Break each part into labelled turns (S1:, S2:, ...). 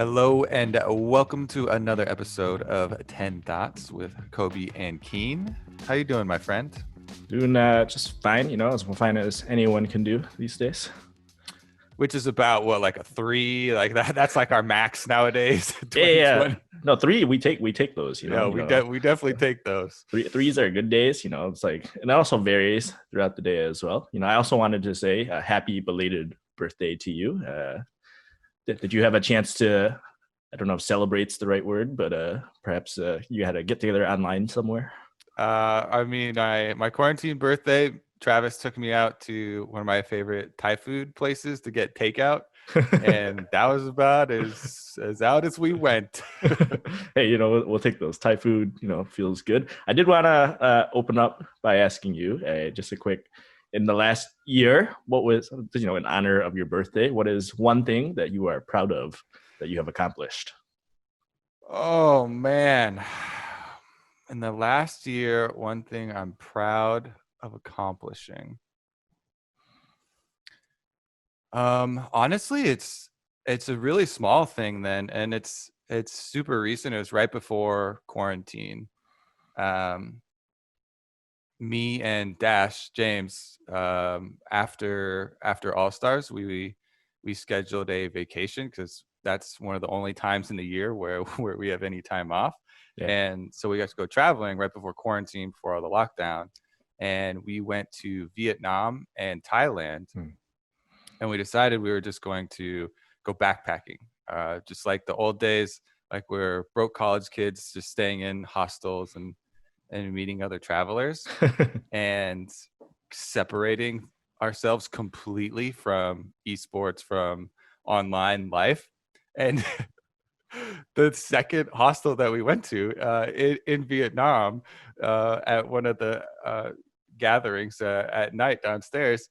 S1: Hello and welcome to another episode of 10 Thoughts with Kobe and Keen. How you doing, my friend?
S2: Doing just fine, as fine as anyone can do these days.
S1: Which is about what, like a 3, like that's like our max nowadays.
S2: Yeah, yeah.
S1: 2020.
S2: No, three we take those.
S1: Yeah, we definitely take those.
S2: Threes are good days. It's like, and it also varies throughout the day as well. I also wanted to say a happy belated birthday to you. Did you have a chance to? I don't know if "celebrate's" the right word, but perhaps you had a get together online somewhere.
S1: My quarantine birthday, Travis took me out to one of my favorite Thai food places to get takeout, and that was about as out as we went.
S2: Hey, we'll take those. Thai food, feels good. I did want to open up by asking you just a quick. In the last year, what was, in honor of your birthday, what is one thing that you are proud of that you have accomplished?
S1: Oh man. In the last year, one thing I'm proud of accomplishing. Honestly, it's a really small thing then, and it's super recent. It was right before quarantine. Um, Me and Dash James, after All Stars, we scheduled a vacation because that's one of the only times in the year where where we have any time off.
S2: Yeah.
S1: And so we got to go traveling right before quarantine, before all the lockdown, and we went to Vietnam and Thailand.
S2: Hmm.
S1: And we decided we were just going to go backpacking, just like the old days, like we're broke college kids just staying in hostels and meeting other travelers and separating ourselves completely from esports, from online life. And the second hostel that we went to in Vietnam, at one of the gatherings at night downstairs,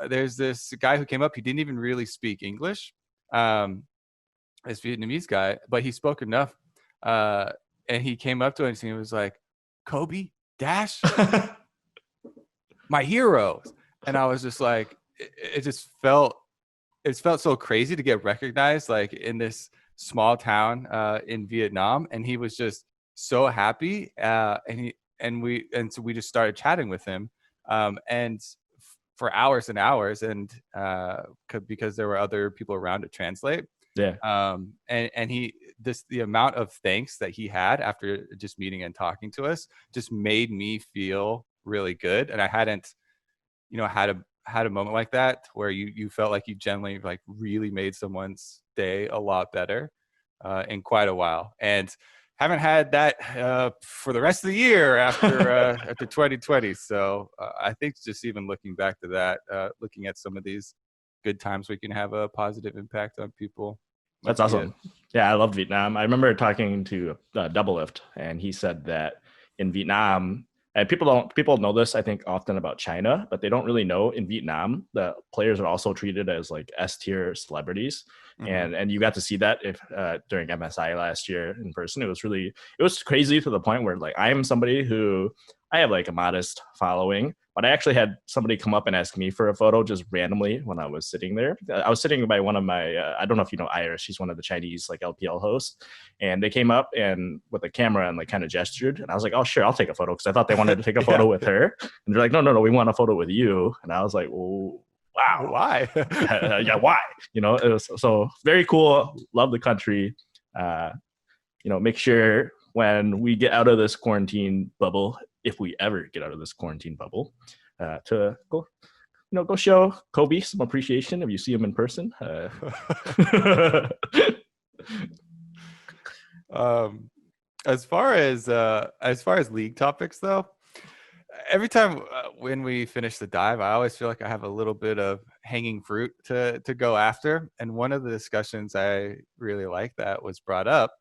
S1: there's this guy who came up. He didn't even really speak English, this Vietnamese guy, but he spoke enough. Uh, and he came up to us and he was like, "Kobe, Dash, my heroes." And I was just like, it felt so crazy to get recognized like in this small town in Vietnam. And he was just so happy. And so we just started chatting with him, and for hours and hours, and because there were other people around to translate.
S2: Yeah.
S1: And the amount of thanks that he had after just meeting and talking to us just made me feel really good. And I hadn't, had a moment like that where you felt like you generally like really made someone's day a lot better in quite a while. And haven't had that for the rest of the year after after 2020. So I think just even looking back to that, looking at some of these good times we can have a positive impact on people might
S2: That's
S1: be it.
S2: awesome. Yeah, I love Vietnam. I remember talking to Double Lift, and he said that in Vietnam, and people know this, I think, often about China, but they don't really know in Vietnam the players are also treated as like S tier celebrities,
S1: Hmm.
S2: and you got to see that if during MSI last year in person. It was crazy to the point where like I am somebody who I have like a modest following, but I actually had somebody come up and ask me for a photo just randomly when I was sitting there. I was sitting by one of my, I don't know if you know Iris, she's one of the Chinese like LPL hosts. And they came up and with a camera and like kind of gestured. And I was like, oh, sure, I'll take a photo. Cause I thought they wanted to take a
S1: Yeah.
S2: photo with her. And they're like, no, no, no, we want a photo with you. And I was like, oh, wow.
S1: Why?
S2: Yeah, why? It was so very cool. Love the country. Uh, make sure when we get out of this quarantine bubble, if we ever get out of this quarantine bubble, to go show Kobe some appreciation if you see him in person.
S1: um, as far as league topics though, every time when we finish the dive, I always feel like I have a little bit of hanging fruit to go after. And one of the discussions I really like that was brought up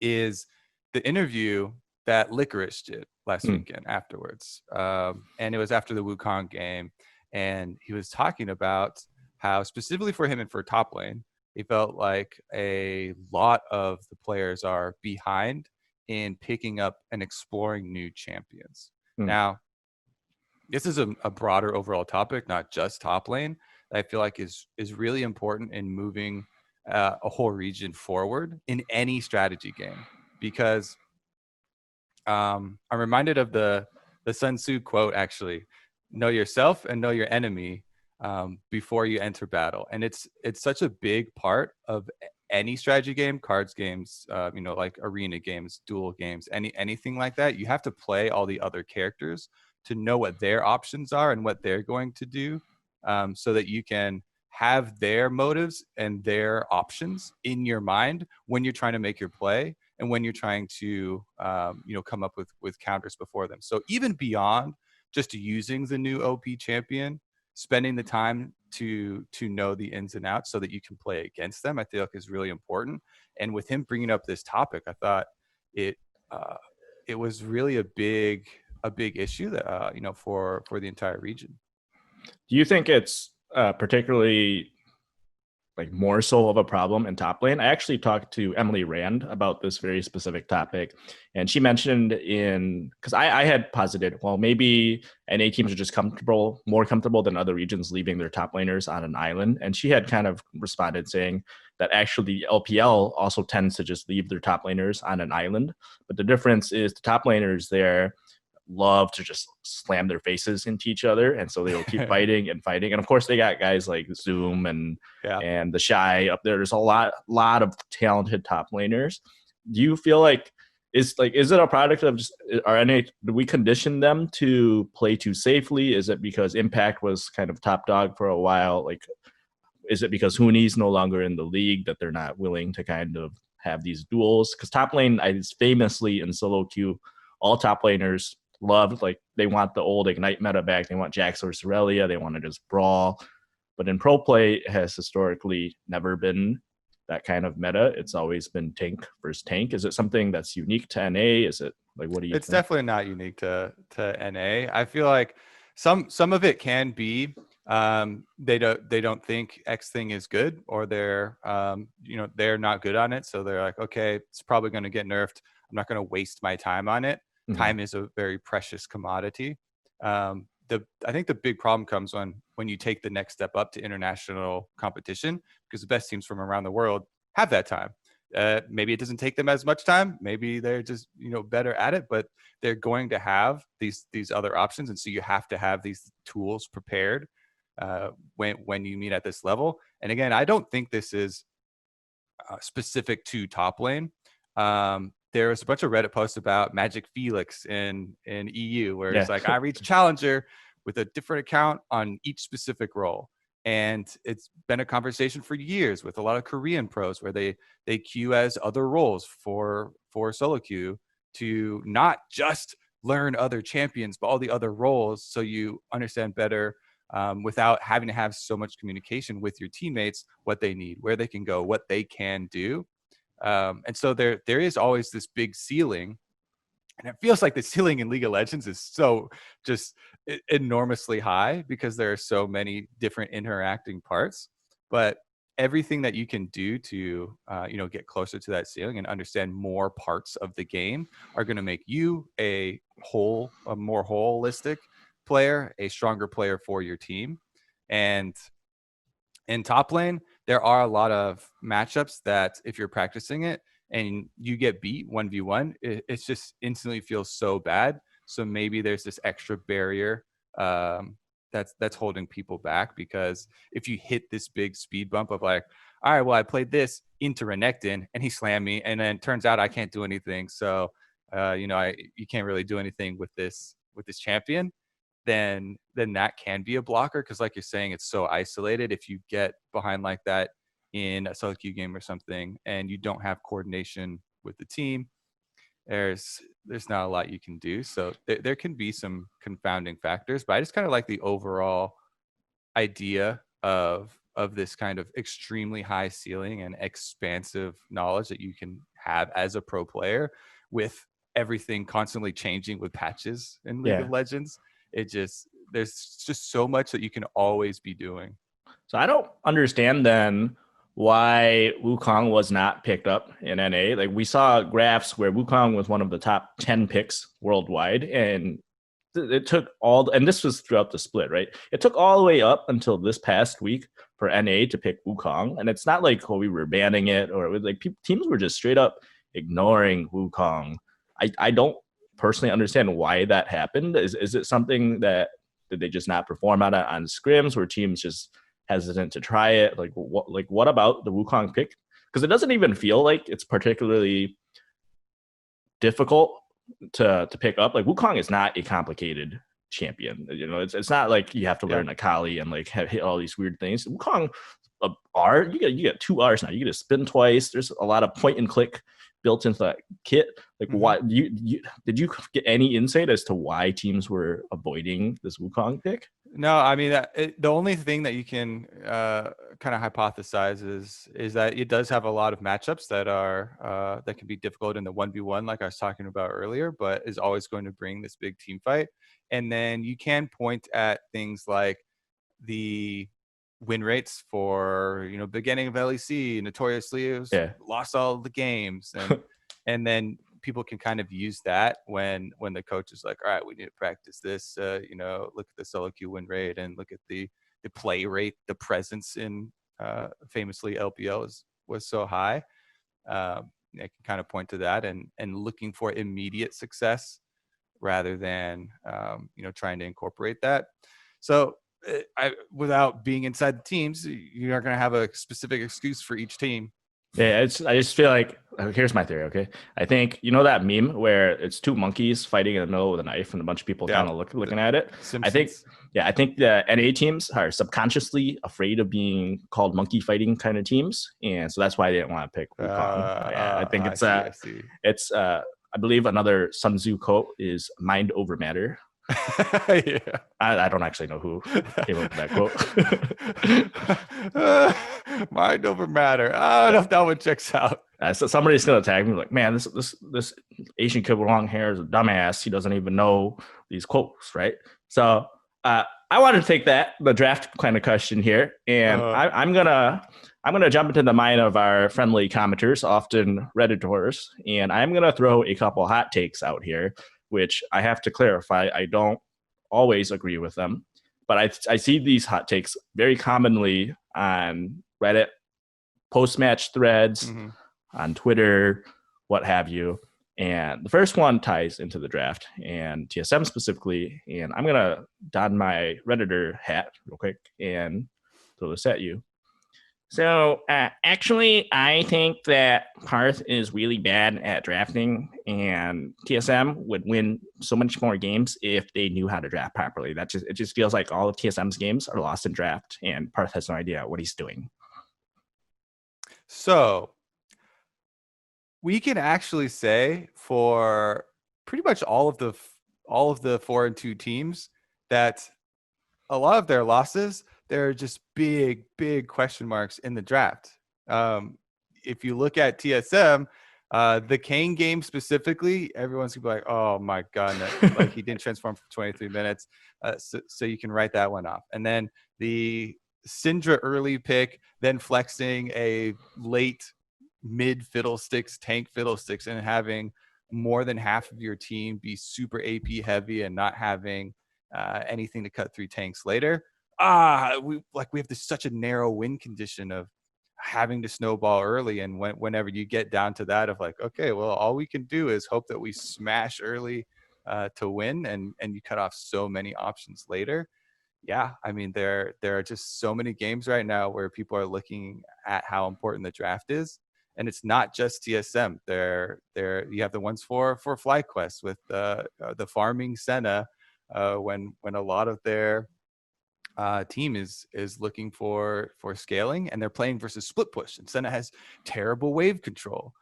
S1: is the interview that Licorice did last
S2: Hmm.
S1: weekend afterwards. And it was after the Wukong game. And he was talking about how, specifically for him and for top lane, he felt like a lot of the players are behind in picking up and exploring new champions.
S2: Hmm.
S1: Now, this is a broader overall topic, not just top lane, that I feel like is really important in moving a whole region forward in any strategy game. Because I'm reminded of the Sun Tzu quote, actually: "Know yourself and know your enemy before you enter battle." And it's such a big part of any strategy game, cards games, like arena games, duel games, anything like that. You have to play all the other characters to know what their options are and what they're going to do, so that you can have their motives and their options in your mind when you're trying to make your play, and when you're trying to come up with counters before them. So even beyond just using the new OP champion, spending the time to know the ins and outs so that you can play against them, I feel like is really important. And with him bringing up this topic, I thought it uh, it was really a big issue that for the entire region.
S2: Do you think it's particularly like more so of a problem in top lane? I actually talked to Emily Rand about this very specific topic, and she mentioned because I had posited, well, maybe NA teams are just more comfortable than other regions leaving their top laners on an island. And she had kind of responded saying that actually the LPL also tends to just leave their top laners on an island. But the difference is the top laners there love to just slam their faces into each other, and so they'll keep fighting and fighting. And of course they got guys like Zoom and the Shy up there. There's a lot of talented top laners. Do you feel like is it a product of just do we condition them to play too safely? Is it because Impact was kind of top dog for a while? Like, is it because Huni's no longer in the league that they're not willing to kind of have these duels? Because top lane is famously in solo queue, all top laners loved, like, they want the old Ignite meta back. They want Jax or Sorellia. They want to just brawl. But in pro play, it has historically never been that kind of meta. It's always been tank versus tank. Is it something that's unique to NA? Is it like, what do you
S1: It's
S2: think?
S1: definitely not unique to NA. I feel like some of it can be they don't think X thing is good, or they're they're not good on it, so they're like, okay, it's probably going to get nerfed. I'm not going to waste my time on it. Mm-hmm. Time is a very precious commodity. I think the big problem comes when you take the next step up to international competition, because the best teams from around the world have that time. Maybe it doesn't take them as much time. Maybe they're just better at it, but they're going to have these other options, and so you have to have these tools prepared when you meet at this level. And again, I don't think this is specific to top lane. There was a bunch of Reddit posts about Magic Felix in EU, where it's like, I reached Challenger with a different account on each specific role. And it's been a conversation for years with a lot of Korean pros where they queue as other roles for solo queue, to not just learn other champions, but all the other roles, so you understand better, without having to have so much communication with your teammates, what they need, where they can go, what they can do. And so there is always this big ceiling, and it feels like the ceiling in League of Legends is so just enormously high, because there are so many different interacting parts. But everything that you can do to get closer to that ceiling and understand more parts of the game are going to make you a more holistic player, a stronger player for your team. And in top lane, there are a lot of matchups that if you're practicing it and you get beat 1v1, it just instantly feels so bad. So maybe there's this extra barrier that's holding people back, because if you hit this big speed bump of like, all right, well, I played this into Renekton and he slammed me, and then turns out I can't do anything. So, you can't really do anything with this champion. Then that can be a blocker, because like you're saying, it's so isolated. If you get behind like that in a solo queue game or something, and you don't have coordination with the team, there's not a lot you can do. So there can be some confounding factors, but I just kind of like the overall idea of this kind of extremely high ceiling and expansive knowledge that you can have as a pro player, with everything constantly changing with patches in League of Legends. There's just so much that you can always be doing.
S2: So I don't understand then why Wukong was not picked up in NA. Like, we saw graphs where Wukong was one of the top 10 picks worldwide, and it took and this was throughout the split, right? It took all the way up until this past week for NA to pick Wukong, and it's not like we were banning it or it was like teams were just straight up ignoring Wukong. I don't personally understand why that happened. Is it something that did they just not perform on scrims? Were teams just hesitant to try it? What about the Wukong pick? Because it doesn't even feel like it's particularly difficult to pick up. Like Wukong is not a complicated champion. It's not like you have to learn Akali and like hit all these weird things. Wukong R, you get 2 R's now. You get to spin twice. There's a lot of point and click built into that kit. Like why did you get any insight as to why teams were avoiding this Wukong pick?
S1: No, I mean the only thing that you can kind of hypothesize is that it does have a lot of matchups that are that can be difficult in the 1v1, like I was talking about earlier, but is always going to bring this big team fight. And then you can point at things like the win rates for beginning of LEC, Notoriously lost all the games, and then people can kind of use that when the coach is like, all right, we need to practice this. Look at the solo queue win rate and look at the play rate, the presence in famously LPL was so high. I can kind of point to that and looking for immediate success rather than trying to incorporate that. So without being inside the teams, you aren't going to have a specific excuse for each team.
S2: Yeah, I just feel like, here's my theory, okay? I think, that meme where it's 2 monkeys fighting in the middle with a knife and a bunch of people kind of looking at it? Simpsons. I think the NA teams are subconsciously afraid of being called monkey fighting kind of teams. And so that's why they didn't want to pick Wukong. I think it's I believe another Sun Tzu quote is mind over matter.
S1: Yeah.
S2: I don't actually know who came up with that
S1: quote. Mind over matter. I don't know if that one checks out.
S2: So somebody's gonna tag me like, man, this Asian kid with long hair is a dumbass. He doesn't even know these quotes, right? So I wanted to take the draft kind of question here, and I'm gonna jump into the mind of our friendly commenters, often Redditors, and I'm gonna throw a couple hot takes out here, which I have to clarify, I don't always agree with them, but I see these hot takes very commonly on Reddit, post-match threads, on Twitter, what have you. And the first one ties into the draft and TSM specifically, and I'm going to don my Redditor hat real quick and throw this at you. So actually, I think that Parth is really bad at drafting, and TSM would win so much more games if they knew how to draft properly. It just feels like all of TSM's games are lost in draft, and Parth has no idea what he's doing.
S1: So we can actually say for pretty much all of the 4-2 teams that a lot of their losses, there are just big question marks in the draft. If you look at TSM, the Kane game specifically, everyone's gonna be like, oh my god, like he didn't transform for 23 minutes. So you can write that one off. And then the Syndra early pick, then flexing a late mid Fiddlesticks, tank Fiddlesticks, and having more than half of your team be super AP heavy and not having anything to cut through tanks later. We have such a narrow win condition of having to snowball early, and whenever you get down to that of like, okay, well, all we can do is hope that we smash early to win, and you cut off so many options later. Yeah, I mean, there are just so many games right now where people are looking at how important the draft is, and it's not just TSM. There you have the ones for FlyQuest with the farming Senna, when a lot of their team is looking for scaling, and they're playing versus split push, and Senna has terrible wave control.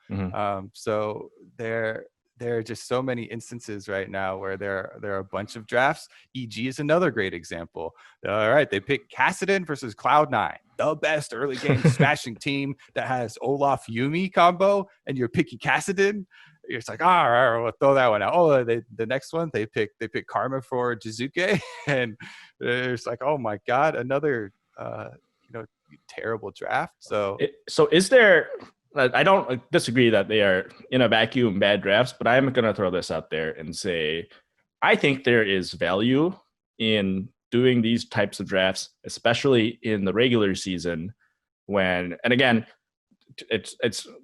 S1: So there are just so many instances right now where there are a bunch of drafts. EG is another great example. All right, they pick Kassadin versus Cloud9, the best early game smashing team that has Olaf Yuumi combo, and you're picking Kassadin. It's like, all right, we'll throw that one out. Oh, the next one they pick Karma for Jizuke, and it's like, oh my god, another terrible draft. So
S2: is there? I don't disagree that they are in a vacuum bad drafts, but I'm going to throw this out there and say I think there is value in doing these types of drafts, especially in the regular season, when, and again, it's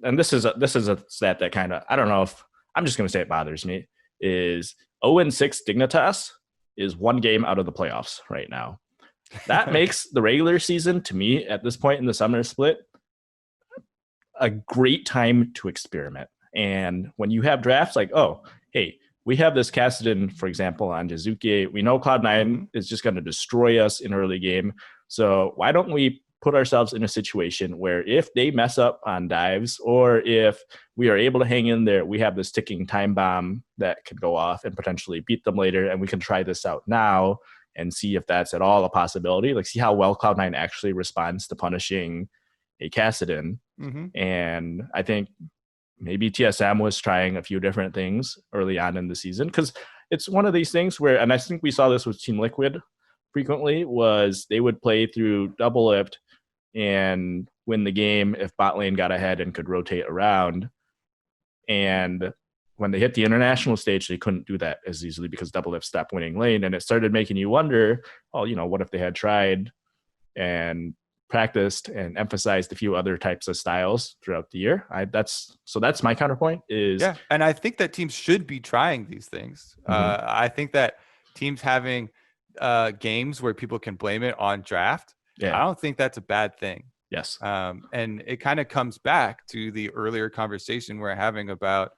S2: and this is a stat that kind of, I don't know if I'm just going to say it bothers me, is 0-6 Dignitas is one game out of the playoffs right now. That makes the regular season, to me, at this point in the summer split, a great time to experiment. And when you have drafts like, oh, hey, we have this Kassadin, for example, on Jizuke. We know Cloud9 is just going to destroy us in early game. So why don't we put ourselves in a situation where if they mess up on dives, or if we are able to hang in there, we have this ticking time bomb that could go off and potentially beat them later. And we can try this out now and see if that's at all a possibility. Like, see how well Cloud9 actually responds to punishing a Kassadin. And I think maybe TSM was trying a few different things early on in the season, because it's one of these things where, and I think we saw this with Team Liquid frequently, was they would play through Doublelift and win the game if bot lane got ahead and could rotate around. And when they hit the international stage, they couldn't do that as easily because Doublelift stopped winning lane. And it started making you wonder, oh, you know, what if they had tried and practiced and emphasized a few other types of styles throughout the year? That's my counterpoint is.
S1: Yeah, and I think that teams should be trying these things. I think that teams having games where people can blame it on draft, I don't think that's a bad thing.
S2: Yes.
S1: And it kind of comes back to the earlier conversation we're having about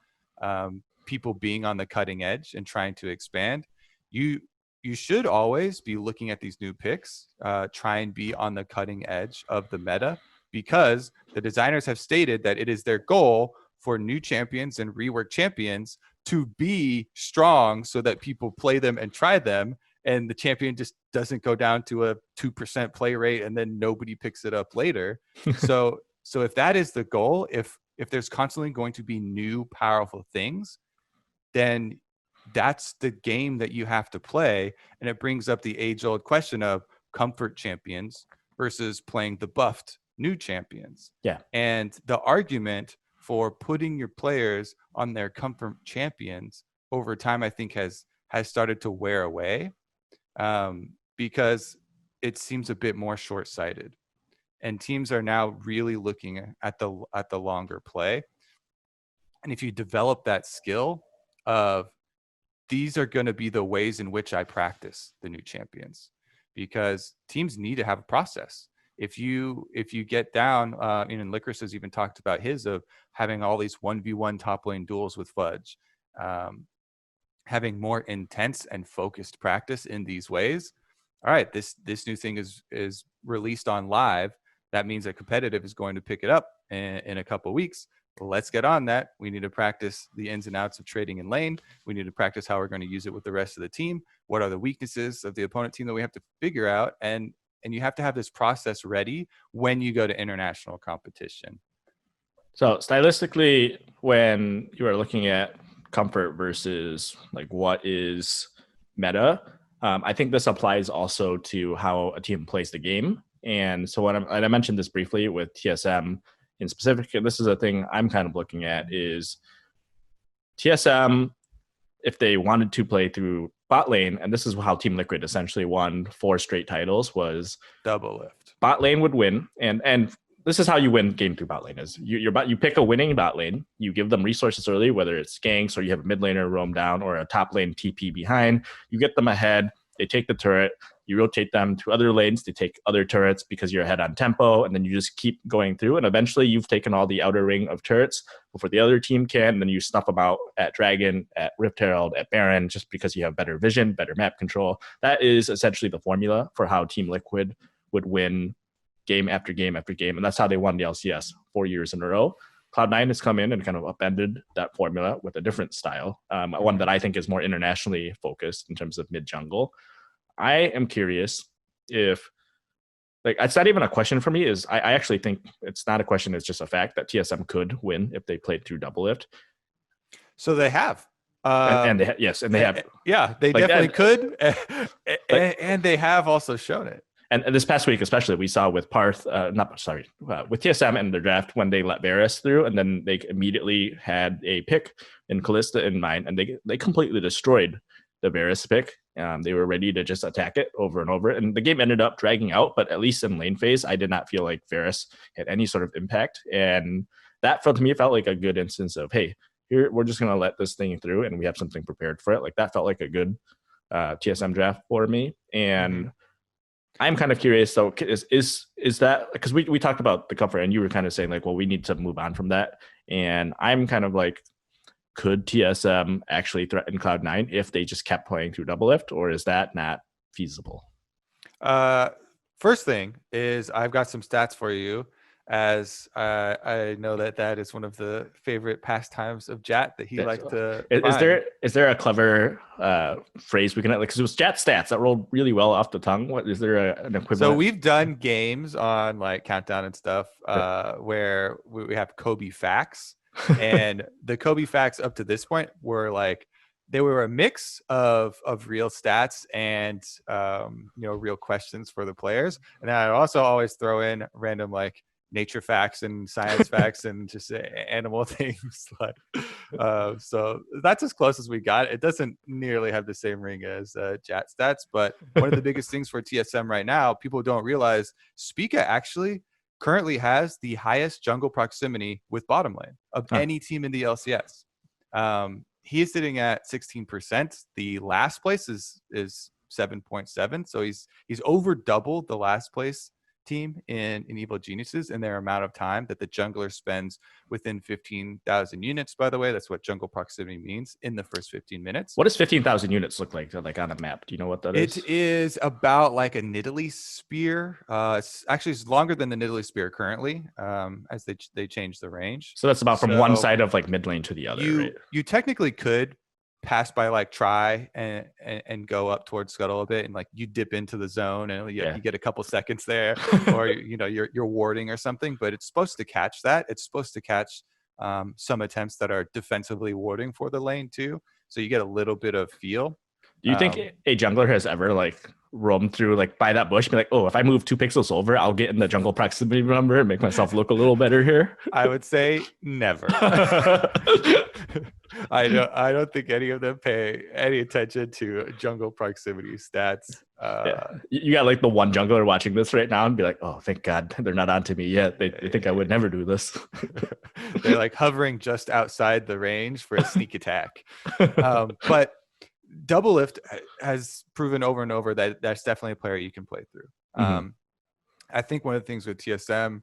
S1: people being on the cutting edge and trying to expand. You should always be looking at these new picks, try and be on the cutting edge of the meta, because the designers have stated that it is their goal for new champions and rework champions to be strong so that people play them and try them, and the champion just doesn't go down to a 2% play rate and then nobody picks it up later. So if that is the goal, if there's constantly going to be new powerful things, then that's the game that you have to play. And it brings up the age-old question of comfort champions versus playing the buffed new champions.
S2: Yeah. And
S1: the argument for putting your players on their comfort champions over time, I think has started to wear away, because it seems a bit more short-sighted. And teams are now really looking at the longer play. And if you develop that skill of, these are going to be the ways in which I practice the new champions, because teams need to have a process. If you get down, and Licorice has even talked about his of having all these 1v1 top lane duels with Fudge, having more intense and focused practice in these ways. All right, this new thing is released on live. That means that competitive is going to pick it up in a couple of weeks. Let's get on that. We need to practice the ins and outs of trading in lane. We need to practice how we're going to use it with the rest of the team. What are the weaknesses of the opponent team that we have to figure out? And you have to have this process ready when you go to international competition.
S2: So stylistically, when you are looking at comfort versus like what is meta, I think this applies also to how a team plays the game. And so and I mentioned this briefly with TSM in specific, and this is a thing I'm kind of looking at, is TSM, if they wanted to play through bot lane, and this is how Team Liquid essentially won 4 straight titles, was
S1: Doublelift.
S2: Bot lane would win, and this is how you win game through bot lane, is you pick a winning bot lane, you give them resources early, whether it's ganks or you have a mid laner roam down or a top lane TP behind, you get them ahead, they take the turret, you rotate them to other lanes, they take other turrets because you're ahead on tempo, and then you just keep going through, and eventually you've taken all the outer ring of turrets before the other team can, and then you snuff them out at Dragon, at Rift Herald, at Baron, just because you have better vision, better map control. That is essentially the formula for how Team Liquid would win game after game after game, and that's how they won the LCS 4 years in a row. Cloud9 has come in and kind of upended that formula with a different style, one that I think is more internationally focused in terms of mid-jungle. I am curious if, like, it's not even a question for me, is I actually think it's not a question, it's just a fact that TSM could win if they played through Doublelift.
S1: So they have.
S2: And they have.
S1: Yeah, they like definitely could. And they have also shown it.
S2: And this past week, especially, we saw with Parth, with TSM and their draft when they let Varus through, and then they immediately had a pick in Kalista in mind, and they completely destroyed the Varus pick They were ready to just attack it over and over. And the game ended up dragging out, but at least in lane phase, I did not feel like Varus had any sort of impact. And that felt to me felt like a good instance of, hey, here we're just going to let this thing through and we have something prepared for it. Like that felt like a good TSM draft for me. And I'm kind of curious. So is that, because we talked about the comfort and you were kind of saying like, well, we need to move on from that. And I'm kind of like, could TSM actually threaten Cloud9 if they just kept playing through Doublelift, or is that not feasible?
S1: First thing is I've got some stats for you, as I know that is one of the favorite pastimes of Jat that he liked to
S2: Is there a clever phrase we can, like, because it was Jat stats that rolled really well off the tongue. What is there an equivalent?
S1: So we've done games on like Countdown and stuff where we have Kobe facts. And the Kobe facts up to this point were like, they were a mix of real stats and real questions for the players. And then I'd also always throw in random like nature facts and science facts and just animal things. Like, so that's as close as we got. It doesn't nearly have the same ring as Jat stats, but one of the biggest things for TSM right now, people don't realize, Spica actually currently has the highest jungle proximity with bottom lane of any team in the LCS. He is sitting at 16%. The last place is 7.7. So he's over double the last place team in Evil Geniuses in their amount of time that the jungler spends within 15,000 units. By the way, that's what jungle proximity means, in the first 15 minutes.
S2: What does 15,000 units look like on a map? Do you know what that is?
S1: It is about like a Nidalee spear. It's longer than the Nidalee spear currently, as they change the range.
S2: So that's about from one side of like mid lane to the other. Right?
S1: You technically could pass by like Try and go up towards Scuttle a bit, and like you dip into the zone and you get a couple seconds there, or you're warding or something. But it's supposed to catch that. It's supposed to catch some attempts that are defensively warding for the lane too. So you get a little bit of feel.
S2: Do you think a jungler has ever like roamed through like by that bush, be like, oh, if I move 2 pixels over, I'll get in the jungle proximity number and make myself look a little better here?
S1: I would say never. I don't think any of them pay any attention to jungle proximity stats.
S2: You got like the one jungler watching this right now and be like, oh, thank God they're not onto me yet. They think I would never do this.
S1: They're like hovering just outside the range for a sneak attack. But Doublelift has proven over and over that that's definitely a player you can play through. I think one of the things with TSM,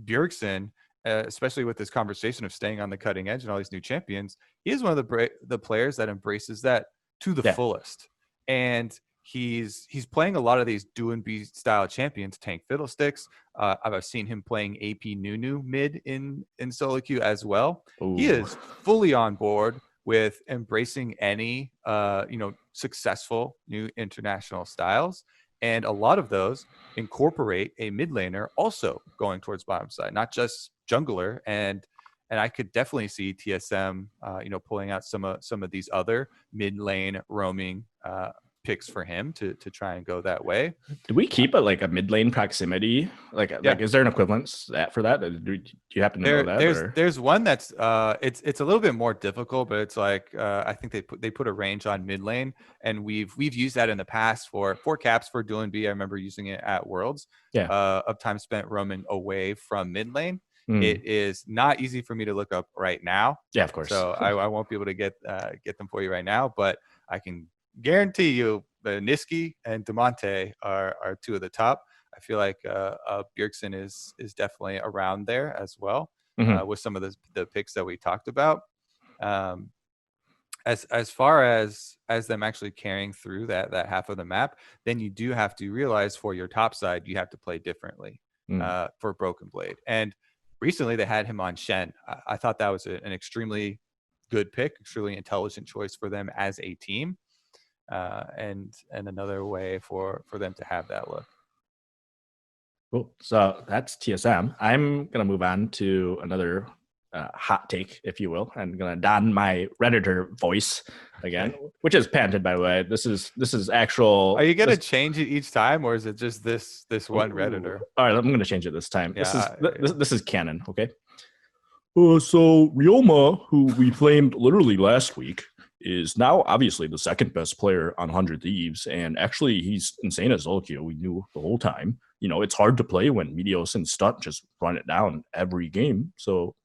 S1: Bjergsen, especially with this conversation of staying on the cutting edge and all these new champions, he is one of the players that embraces that to the fullest. And he's playing a lot of these do and be style champions, tank Fiddlesticks. I've seen him playing AP Nunu mid in solo queue as well. Ooh. He is fully on board with embracing any successful new international styles. And a lot of those incorporate a mid laner also going towards bottom side, not just jungler. And I could definitely see TSM, pulling out some of these other mid lane roaming picks for him to try and go that way.
S2: Do we keep a mid lane proximity? Like is there an equivalence for that? Do you happen to know that?
S1: There's one that's it's a little bit more difficult, but it's like I think they put a range on mid lane, and we've used that in the past for 4 caps for Duel and B. I remember using it at Worlds. Of time spent roaming away from mid lane. It is not easy for me to look up right now.
S2: Yeah, of course.
S1: So I won't be able to get them for you right now, but I can guarantee you Niski and Demonte are 2 of the top. I feel like Bjergsen is definitely around there as well, with some of the picks that we talked about. As far as them actually carrying through that half of the map, then you do have to realize for your top side, you have to play differently for Broken Blade. And recently they had him on Shen. I thought that was an extremely good pick, extremely intelligent choice for them as a team. And another way for them to have that look.
S2: Cool. So that's TSM. I'm gonna move on to another hot take, if you will. I'm gonna don my Redditor voice again, which is patented, by the way. This is actual.
S1: Are you gonna change it each time, or is it just this one Redditor?
S2: All right, I'm gonna change it this time. This is canon. Okay. So Ryoma, who we flamed literally last week, is now obviously the second best player on 100 Thieves. And actually, he's insane as Zulkio. We knew the whole time. You know, it's hard to play when Meteos and Stunt just run it down every game. So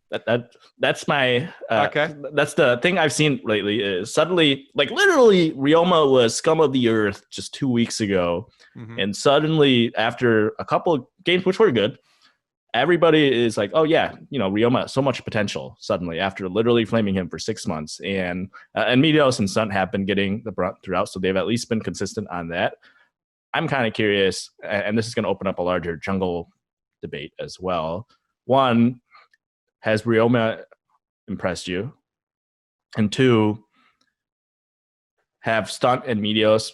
S2: that's my
S1: Okay.
S2: that's the thing I've seen lately is suddenly, like literally, Ryoma was scum of the earth just 2 weeks ago, and suddenly after a couple of games which were good, everybody is like, oh yeah, you know, Ryoma, so much potential suddenly after literally flaming him for 6 months, and Meteos and Stunt have been getting the brunt throughout, so they've at least been consistent on that. I'm kind of curious, and this is going to open up a larger jungle debate as well. One, has Ryoma impressed you? And two, have Stunt and Meteos,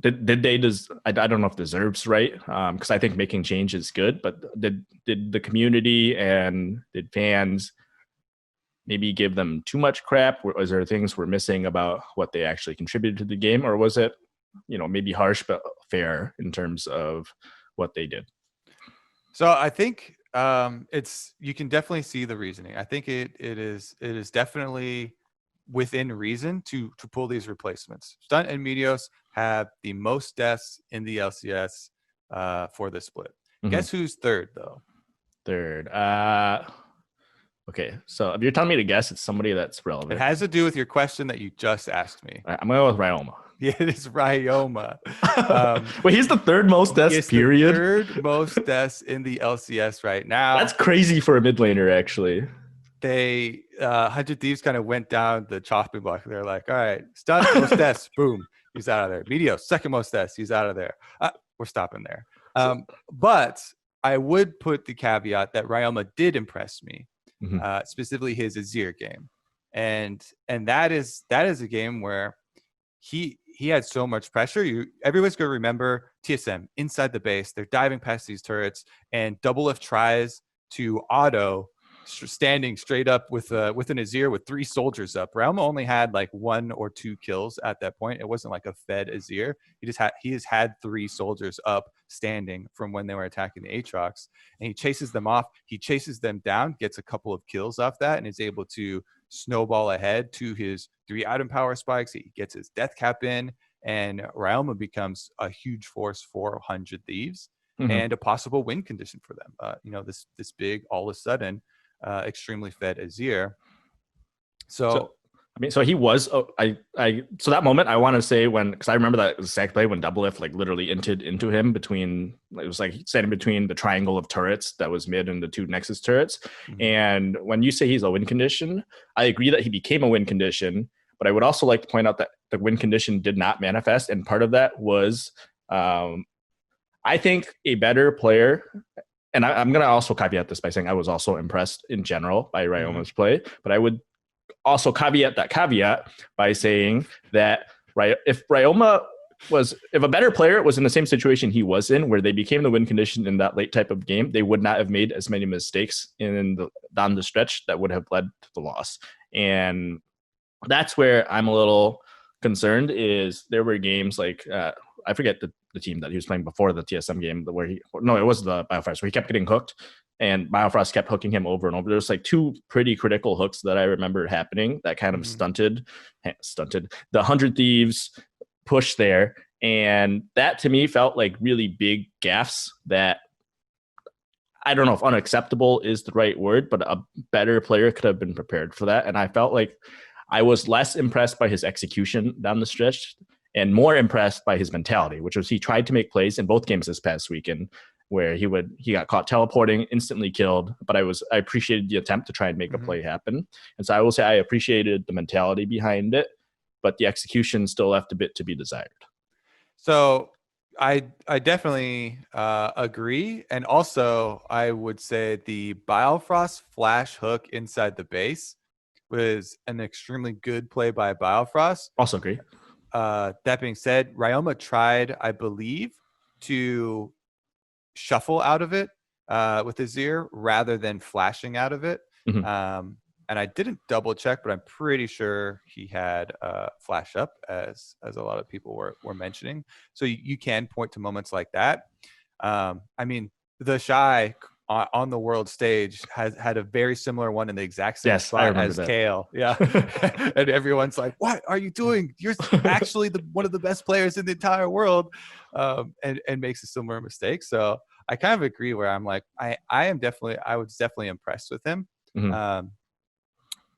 S2: did they I don't know if deserves right, because I think making change is good, but did the community and did fans maybe give them too much crap? Was there things we're missing about what they actually contributed to the game, or was it, you know, maybe harsh but fair in terms of what they did?
S1: So I think it's, you can definitely see the reasoning. I think it is definitely within reason to pull these replacements. Stunt and Meteos have the most deaths in the LCS for the split. Guess who's third though?
S2: Third. Okay, so if you're telling me to guess, it's somebody that's relevant.
S1: It has to do with your question that you just asked me.
S2: I'm gonna go with Ryoma.
S1: Yeah, it is Ryoma.
S2: Wait, he's the third most deaths, period?
S1: Third most deaths in the LCS right now.
S2: That's crazy for a mid laner, actually.
S1: They 100 Thieves kind of went down the chopping block. They're like, all right, Stunt most deaths, boom, he's out of there. Meteos, second most deaths, he's out of there. We're stopping there. But I would put the caveat that Ryoma did impress me, specifically his Azir game, and that is a game where he had so much pressure. Everyone's going to remember TSM inside the base. They're diving past these turrets, and Doublelift tries to auto standing straight up with an Azir with 3 soldiers up. Ryoma only had like 1 or 2 kills at that point. It wasn't like a fed Azir. He has had 3 soldiers up standing from when they were attacking the Aatrox, and he chases them off. He chases them down, gets a couple of kills off that, and is able to snowball ahead to his 3 item power spikes. He gets his death cap in, and Ryoma becomes a huge force for 100 Thieves and a possible win condition for them. You know, this big all of a sudden extremely fed Azir. So
S2: I mean, so he was. So that moment, I want to say because I remember that exact play when Doublelift like literally inted into him between. It was like standing between the triangle of turrets that was mid and the 2 Nexus turrets. And when you say he's a win condition, I agree that he became a win condition. But I would also like to point out that the win condition did not manifest, and part of that was, I think, a better player. And I'm going to also caveat this by saying I was also impressed in general by Ryoma's play, but I would also caveat that caveat by saying that if a better player was in the same situation he was in, where they became the win condition in that late type of game, they would not have made as many mistakes down the stretch that would have led to the loss. And that's where I'm a little concerned. Is there were games like I forget the team that he was playing before the TSM game it was the Biofrost, where he kept getting hooked and Biofrost kept hooking him over and over. There's like 2 pretty critical hooks that I remember happening that kind of stunted the 100 Thieves push there. And that to me felt like really big gaffes that I don't know if unacceptable is the right word, but a better player could have been prepared for that. And I felt like I was less impressed by his execution down the stretch and more impressed by his mentality, which was he tried to make plays in both games this past weekend where he got caught teleporting, instantly killed. But I appreciated the attempt to try and make a play happen. And so I will say I appreciated the mentality behind it, but the execution still left a bit to be desired.
S1: So I definitely agree. And also I would say the Biofrost flash hook inside the base was an extremely good play by Biofrost.
S2: Also agree.
S1: That being said, Ryoma tried, I believe, to shuffle out of it with Azir rather than flashing out of it. And I didn't double check, but I'm pretty sure he had flash up, as a lot of people were mentioning. So you can point to moments like that. I mean, the Shy on the world stage has had a very similar one in the exact same
S2: I
S1: spot
S2: remember
S1: as
S2: that.
S1: Kale. Yeah. And everyone's like, what are you doing? You're actually one of the best players in the entire world. And makes a similar mistake. So I kind of agree where I'm like, I was definitely impressed with him.
S2: Mhm.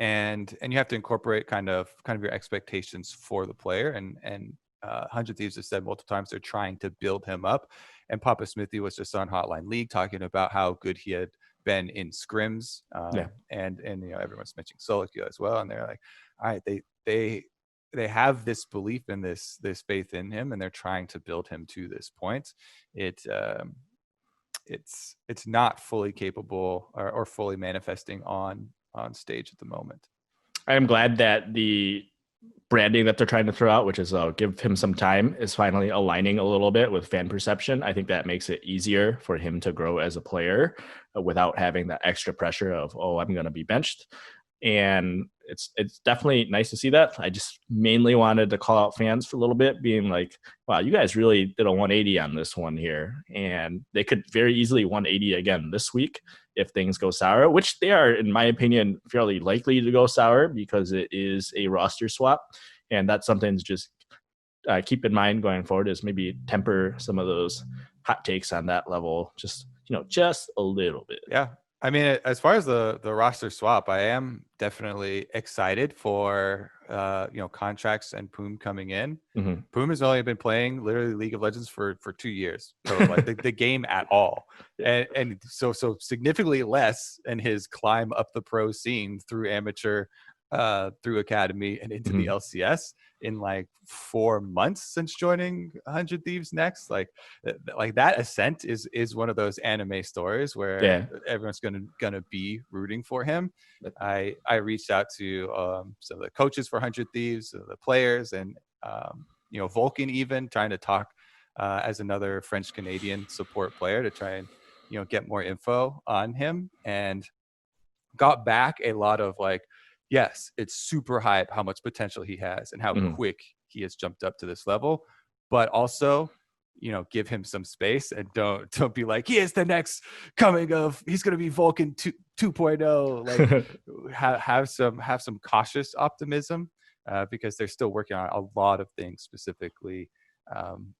S1: And you have to incorporate kind of your expectations for the player. And 100 Thieves have said multiple times they're trying to build him up. And Papa Smithy was just on Hotline League talking about how good he had been in scrims.
S2: Yeah.
S1: And everyone's mentioning Solakio as well. And they're like, all right, they have this belief in this faith in him, and they're trying to build him to this point. It's not fully capable or fully manifesting on stage at the moment.
S2: I am glad that the branding that they're trying to throw out, which is give him some time, is finally aligning a little bit with fan perception. I think that makes it easier for him to grow as a player without having that extra pressure of, oh, I'm going to be benched. And it's definitely nice to see that. I just mainly wanted to call out fans for a little bit, being like, wow, you guys really did a 180 on this one here. And they could very easily 180 again this week if things go sour, which they are, in my opinion, fairly likely to go sour because it is a roster swap. And that's something to just keep in mind going forward, is maybe temper some of those hot takes on that level, just a little bit.
S1: Yeah. I mean, as far as the roster swap, I am definitely excited for contracts and Poom coming in.
S2: Mm-hmm.
S1: Poom has only been playing literally League of Legends for 2 years, so like the game at all, and so significantly less in his climb up the pro scene through amateur, through academy and into the LCS in like 4 months since joining 100 Thieves Next. Like that ascent is one of those anime stories where everyone's gonna be rooting for him. I reached out to some of the coaches for 100 Thieves, the players, and Vulcan, even trying to talk as another French Canadian support player to try and get more info on him, and got back a lot of like, yes, it's super hype how much potential he has and how quick he has jumped up to this level, but also give him some space and don't be like, he is the next coming of, he's going to be Vulcan 2.0. Like have some cautious optimism, because they're still working on a lot of things, specifically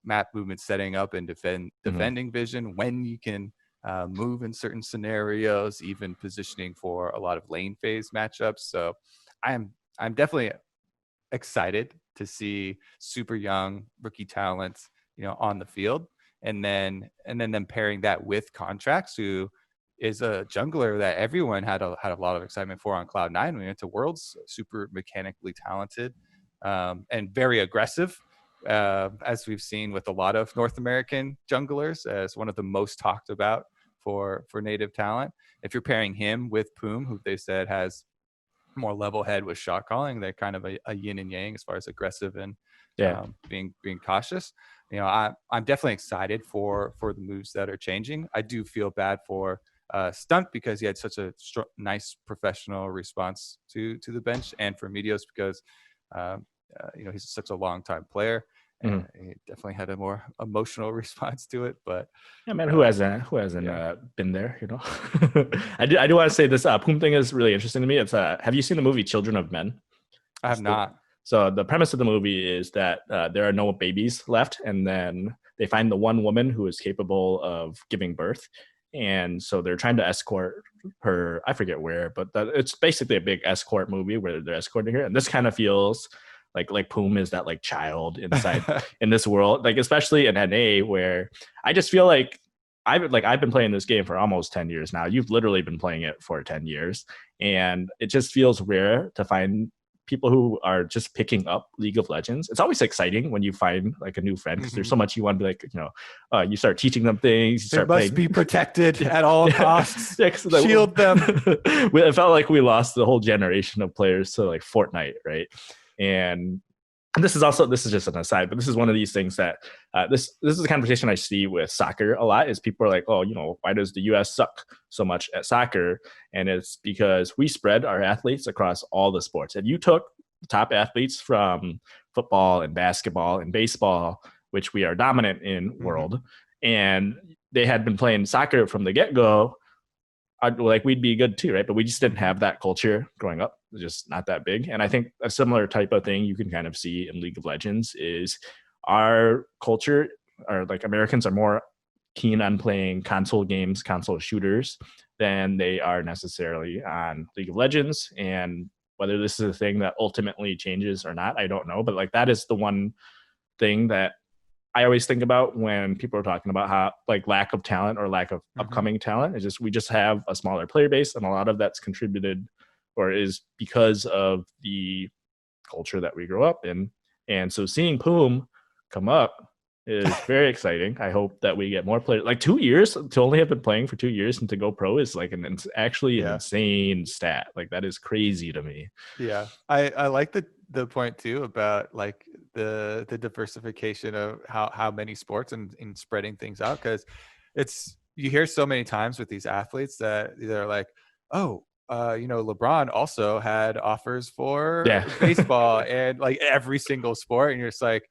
S1: map movement, setting up and defending vision, when you can move in certain scenarios, even positioning for a lot of lane phase matchups. So I'm definitely excited to see super young rookie talent on the field, and then them pairing that with Contracts, who is a jungler that everyone had a lot of excitement for on Cloud9 when we went to Worlds. Super mechanically talented, and very aggressive, as we've seen with a lot of North American junglers, as one of the most talked about for native talent. If you're pairing him with Poom, who they said has more level head with shot calling, they're kind of a yin and yang as far as aggressive and being cautious. I'm definitely excited for the moves that are changing. I do feel bad for Stunt, because he had such a nice professional response to the bench, and for Meteos because he's such a long time player, and he definitely had a more emotional response to it. But
S2: yeah, man, who hasn't been there? I do want to say this Poom thing is really interesting to me. It's have you seen the movie Children of Men?
S1: I have not.
S2: So the premise of the movie is that there are no babies left, and then they find the one woman who is capable of giving birth. And so they're trying to escort her. I forget where, but it's basically a big escort movie where they're escorting her. And this kind of feels like Poom is that like child inside in this world, like especially in NA, where I just feel like I've been playing this game for almost 10 years now. You've literally been playing it for 10 years. And it just feels rare to find people who are just picking up League of Legends. It's always exciting when you find like a new friend, because there's so much you want to be like, you start teaching them things. You start
S1: be protected at all costs. Shield them.
S2: It felt like we lost the whole generation of players to like Fortnite, right? And this is just an aside, but this is one of these things that this is a conversation I see with soccer a lot, is people are like, oh, why does the US suck so much at soccer? And it's because we spread our athletes across all the sports. And you took the top athletes from football and basketball and baseball, which we are dominant in world, and they had been playing soccer from the get-go, like we'd be good too, right? But we just didn't have that culture growing up. It was just not that big. And I think a similar type of thing you can kind of see in League of Legends is our culture, or like Americans are more keen on playing console games, console shooters, than they are necessarily on League of Legends. And whether this is a thing that ultimately changes or not, I don't know. But like that is the one thing that I always think about when people are talking about how like lack of talent or lack of upcoming talent. It's just we just have a smaller player base, and a lot of that's contributed or is because of the culture that we grow up in. And so seeing Poom come up is very exciting. I hope that we get more players. Like 2 years to only have been playing for 2 years and to go pro is like actually an insane stat. Like that is crazy to me.
S1: Yeah, I like the point too about like the diversification of how many sports and in spreading things out, because it's you hear so many times with these athletes that they're like, oh, LeBron also had offers for baseball and like every single sport, and you're just like,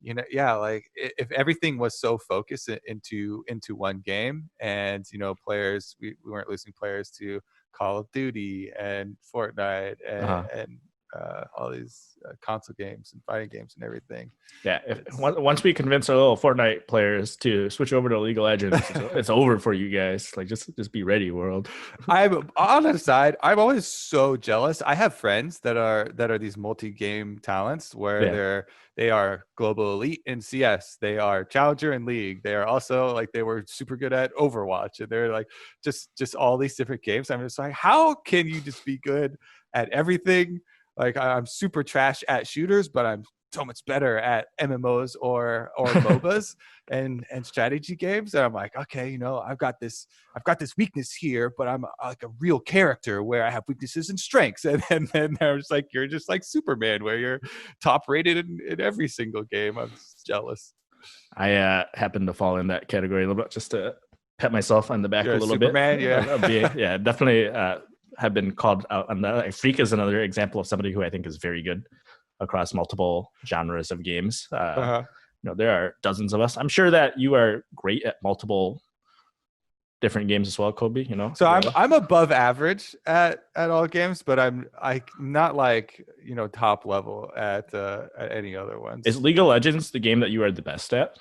S1: like if everything was so focused into one game, and players, we weren't losing players to Call of Duty and Fortnite and all these console games and fighting games and everything.
S2: Yeah, once we convince our little Fortnite players to switch over to League of Legends, it's over for you guys. Like just be ready, world.
S1: I'm on the side. I'm always so jealous. I have friends that are these multi-game talents where they are global elite in CS. They are challenger in League. They are also like they were super good at Overwatch, and they're like just all these different games. I'm just like, how can you just be good at everything? Like I'm super trash at shooters, but I'm so much better at MMOs or MOBAs and strategy games. And I'm like, okay, I've got this weakness here, but I'm like a real character where I have weaknesses and strengths. And then they're just like, you're just like Superman, where you're top rated in every single game. I'm just jealous.
S2: I happen to fall in that category a little bit, just to pat myself on the back a little
S1: Superman,
S2: bit. Yeah, definitely. Have been called out on that. Like Freak is another example of somebody who I think is very good across multiple genres of games. There are dozens of us. I'm sure that you are great at multiple different games as well, Kobe.
S1: So I'm above average at all games, but I'm not like top level at any other ones.
S2: Is League of Legends the game that you are the best at?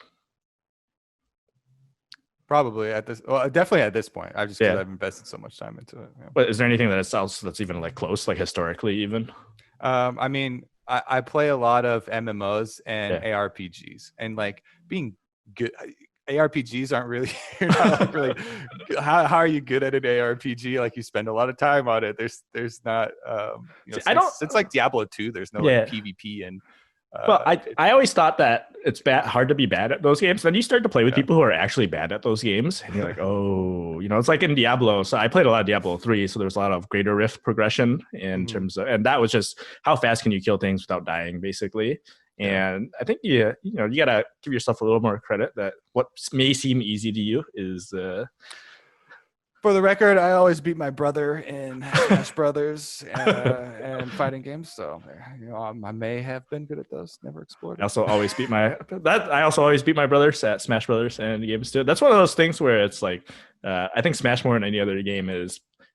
S1: Probably definitely at this point. I've invested so much time into it. Yeah.
S2: But is there anything that's even like close, like historically even?
S1: I mean, I play a lot of MMOs and ARPGs, and like being good. ARPGs aren't really. You're not like really. How are you good at an ARPG? Like you spend a lot of time on it. There's not. It's like Diablo 2. There's no like PvP and.
S2: Well, I always thought that it's hard to be bad at those games. Then you start to play with people who are actually bad at those games, and you're like, oh, it's like in Diablo. So I played a lot of Diablo 3, so there's a lot of greater rift progression in terms of, and that was just how fast can you kill things without dying, basically. And I think you gotta give yourself a little more credit that what may seem easy to you is.
S1: For the record, I always beat my brother in Smash Brothers and fighting games. So, I may have been good at those. Never explored.
S2: I also always beat my brothers at Smash Brothers and games too. That's one of those things where it's like, I think Smash more than any other game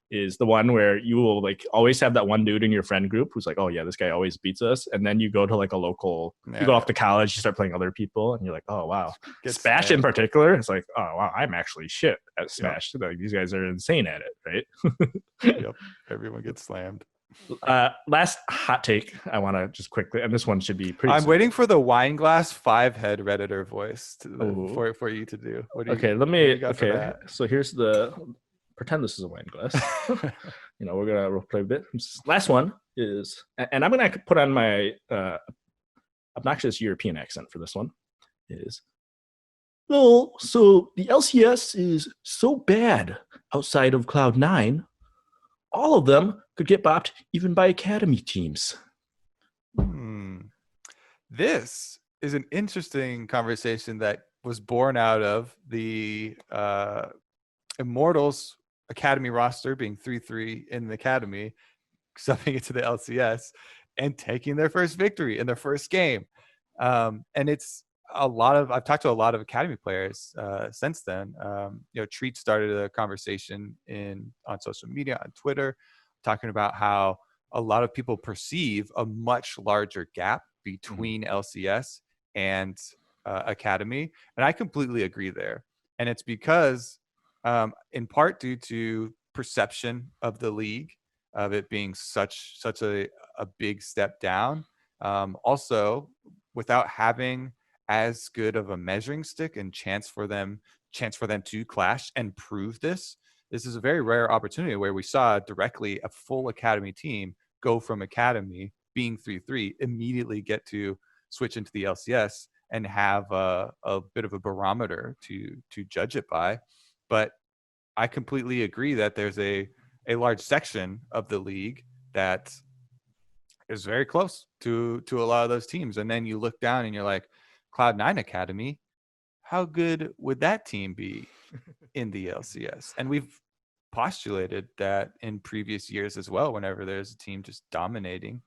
S2: is the one where you will like always have that one dude in your friend group who's like, oh yeah, this guy always beats us. And then you go to like a local, you go off to college, you start playing other people, and you're like, oh wow. Smash in particular, it's like, oh wow, I'm actually shit at Smash. Like these guys are insane at it, right?
S1: Yep. Everyone gets slammed.
S2: Last hot take I want to just quickly, and this one should be pretty.
S1: I'm waiting for the wine glass 5-head Redditor voice for you to do.
S2: So here's the. Pretend this is a wine glass. We're gonna role play a bit. Last one is, and I'm gonna put on my obnoxious European accent for this one. Is well, so the LCS is so bad outside of Cloud9, all of them could get bopped even by academy teams.
S1: This is an interesting conversation that was born out of the Immortals Academy roster being 3-3 in the academy, subbing it to the LCS and taking their first victory in their first game. And I've talked to a lot of academy players since then. Treat started a conversation on social media, on Twitter, talking about how a lot of people perceive a much larger gap between LCS and academy, and I completely agree there. And it's because, in part, due to perception of the league, of it being such a big step down. Also, without having as good of a measuring stick and chance for them to clash and prove this is a very rare opportunity where we saw directly a full academy team go from academy being 3-3 immediately get to switch into the LCS and have a bit of a barometer to judge it by. But I completely agree that there's a large section of the league that is very close to a lot of those teams. And then you look down and you're like, Cloud9 Academy, how good would that team be in the LCS? And we've postulated that in previous years as well, whenever there's a team just dominating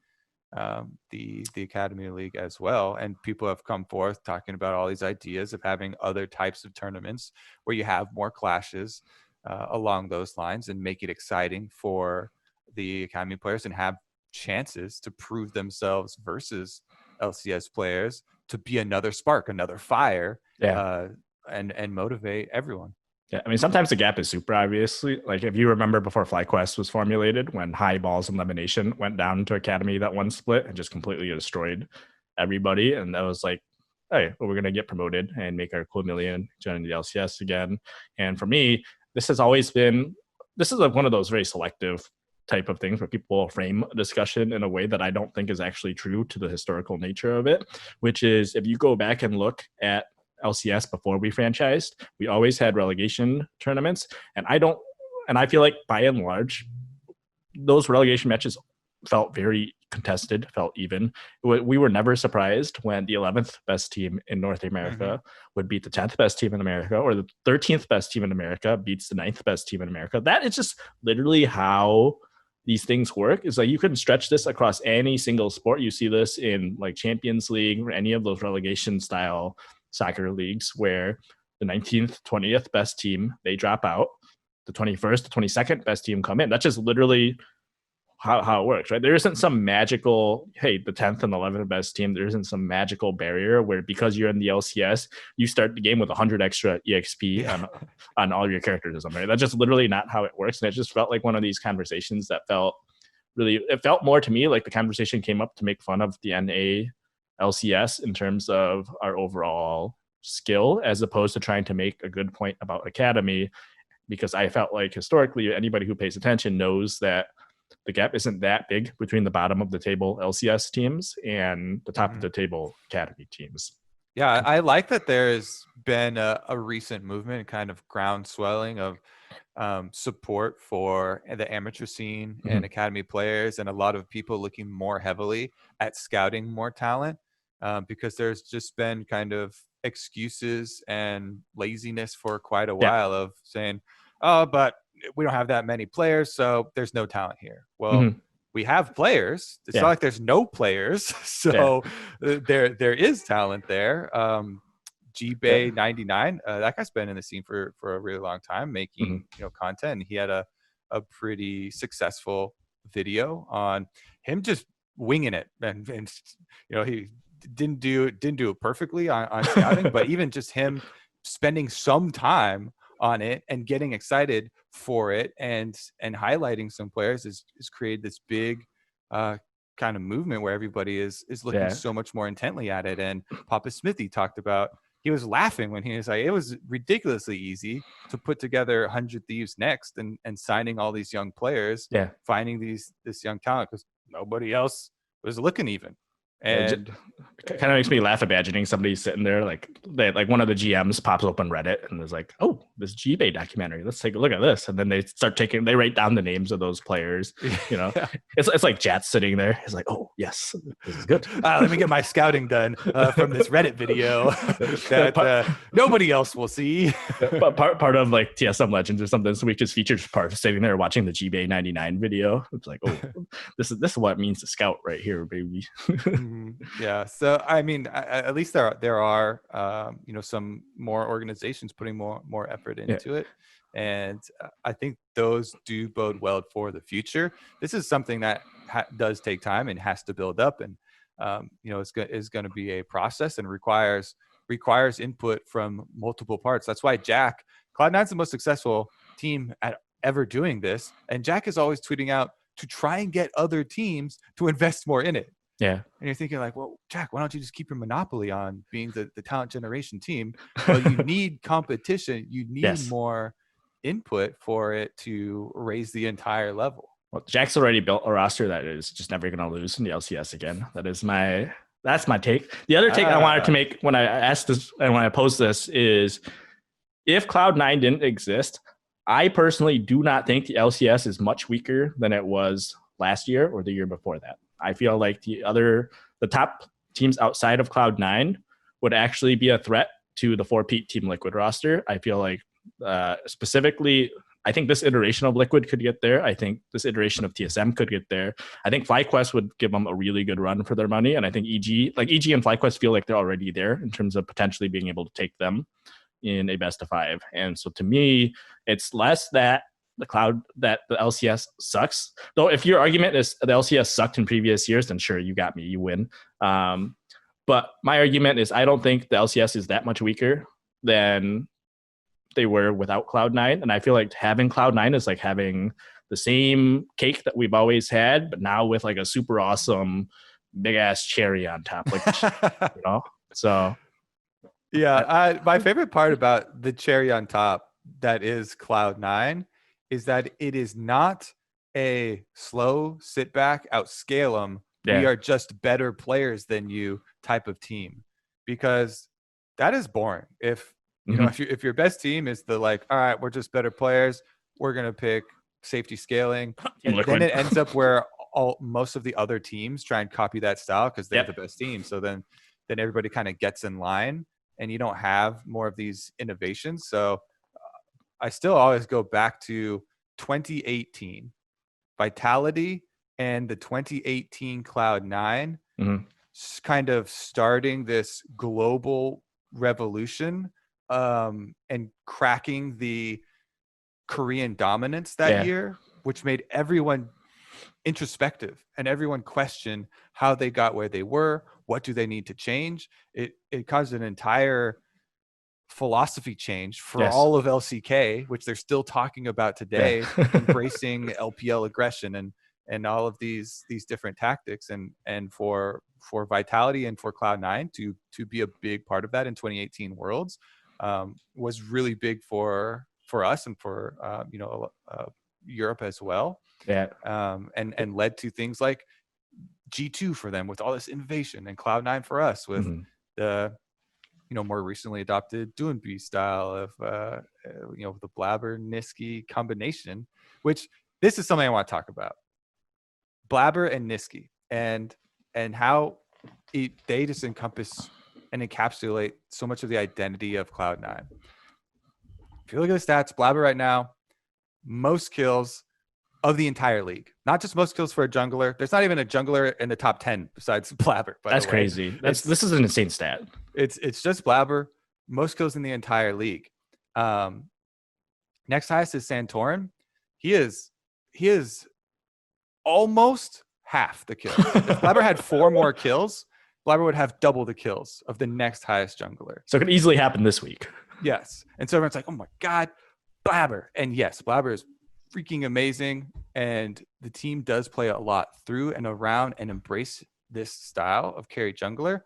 S1: the Academy League as well. And people have come forth talking about all these ideas of having other types of tournaments where you have more clashes along those lines and make it exciting for the Academy players and have chances to prove themselves versus LCS players to be another spark, another fire, and motivate everyone.
S2: Yeah, I mean, sometimes the gap is super obviously. Like, if you remember before FlyQuest was formulated, when High Balls and Lemonation went down to Academy that one split and just completely destroyed everybody. And that was like, hey, well, we're going to get promoted and make our cool million, join the LCS again. And for me, this is like one of those very selective type of things where people frame a discussion in a way that I don't think is actually true to the historical nature of it, which is, if you go back and look at LCS before we franchised, we always had relegation tournaments. And I feel like by and large, those relegation matches felt very contested, felt even. We were never surprised when the 11th best team in North America would beat the 10th best team in America, or the 13th best team in America beats the 9th best team in America. That is just literally how these things work. Is like, you can stretch this across any single sport. You see this in like Champions League or any of those relegation style soccer leagues where the 19th, 20th best team, they drop out. The 21st, the 22nd best team come in. That's just literally how it works, right? There isn't some magical, hey, the 10th and 11th best team, there isn't some magical barrier where because you're in the LCS, you start the game with 100 extra EXP on all your characters or something. Right? That's just literally not how it works. And it just felt like one of these conversations that it felt more to me like the conversation came up to make fun of the NA LCS in terms of our overall skill, as opposed to trying to make a good point about Academy, because I felt like historically anybody who pays attention knows that the gap isn't that big between the bottom of the table LCS teams and the top of the table Academy teams.
S1: Yeah, I like that there's been a recent movement, kind of ground swelling of support for the amateur scene and Academy players, and a lot of people looking more heavily at scouting more talent, because there's just been kind of excuses and laziness for quite a while of saying, oh, but we don't have that many players, so there's no talent here. Well, we have players. It's not like there's no players. So there is talent there. G-Bay 99, that guy's been in the scene for a really long time, making content. And he had a pretty successful video on him just winging it, and he didn't do it perfectly on scouting, but even just him spending some time on it and getting excited for it and highlighting some players is created this big kind of movement where everybody is looking so much more intently at it. And Papa Smithy talked about, he was laughing when he was like, it was ridiculously easy to put together 100 Thieves Next and signing all these young players, finding this young talent, because nobody else was looking even. And
S2: it kind of makes me laugh imagining somebody sitting there like one of the GMs pops open Reddit and is like, oh, this G-Bay documentary. Let's take a look at this. And then they write down the names of those players. You know, it's like Jat sitting there. He's like, oh yes, this is good.
S1: Let me get my scouting done from this Reddit video that nobody else will see.
S2: But part of like TSM Legends or something this week is featured part sitting there watching the G-Bay 99 video. It's like, oh, this is what it means to scout right here, baby.
S1: Yeah. So I mean, at least there are some more organizations putting more effort into it, and I think those do bode well for the future. This is something that does take time and has to build up, and is going to be a process and requires input from multiple parts. That's why Cloud9's the most successful team at ever doing this, and Jack is always tweeting out to try and get other teams to invest more in it.
S2: Yeah.
S1: And you're thinking like, well, Jack, why don't you just keep your monopoly on being the talent generation team? Well, you need competition. You need more input for it to raise the entire level.
S2: Well, Jack's already built a roster that is just never going to lose in the LCS again. That's my take. The other take I wanted to make when I asked this and when I posed this is, if Cloud9 didn't exist, I personally do not think the LCS is much weaker than it was last year or the year before that. I feel like the top teams outside of Cloud9 would actually be a threat to the 4-peat Team Liquid roster. I feel like specifically, I think this iteration of Liquid could get there. I think this iteration of TSM could get there. I think FlyQuest would give them a really good run for their money. And I think EG and FlyQuest feel like they're already there in terms of potentially being able to take them in a best of 5. And so to me, it's less that the LCS sucks. Though if your argument is the LCS sucked in previous years, then sure, you got me, you win. But my argument is I don't think the LCS is that much weaker than they were without Cloud9. And I feel like having Cloud9 is like having the same cake that we've always had, but now with like a super awesome big ass cherry on top. Like, so.
S1: Yeah. My favorite part about the cherry on top that is Cloud9 is that it is not a slow sit back, outscale them. We are just better players than you type of team, because that is boring. If if your best team is the like, all right, we're just better players, we're gonna pick safety scaling, and then it ends up where most of the other teams try and copy that style because they're the best team. So then everybody kind of gets in line, and you don't have more of these innovations. So I still always go back to 2018 Vitality and the 2018 Cloud9 kind of starting this global revolution and cracking the Korean dominance that year, which made everyone introspective and everyone question how they got where they were. What do they need to change? It caused an entire philosophy change for all of LCK, which they're still talking about today, embracing LPL aggression and all of these different tactics, and for Vitality and for Cloud9 to be a big part of that in 2018 Worlds was really big for us and for Europe as well. And led to things like G2 for them with all this innovation, and Cloud9 for us with the more recently adopted Doinb style of the Blabber Nisqy combination, which this is something I want to talk about. Blabber and Nisqy and how they just encompass and encapsulate so much of the identity of Cloud9. If you look at the stats, Blabber right now, most kills of the entire league. Not just most kills for a jungler. There's not even a jungler in the top 10 besides Blabber.
S2: That's crazy. This is an insane stat.
S1: It's just Blabber. Most kills in the entire league. Next highest is Santorin. He is almost half the kills. If Blabber had 4 more kills, Blabber would have double the kills of the next highest jungler.
S2: So it could easily happen this week.
S1: Yes. And so everyone's like, oh my God, Blabber. And yes, Blabber is freaking amazing. And the team does play a lot through and around and embrace this style of carry jungler.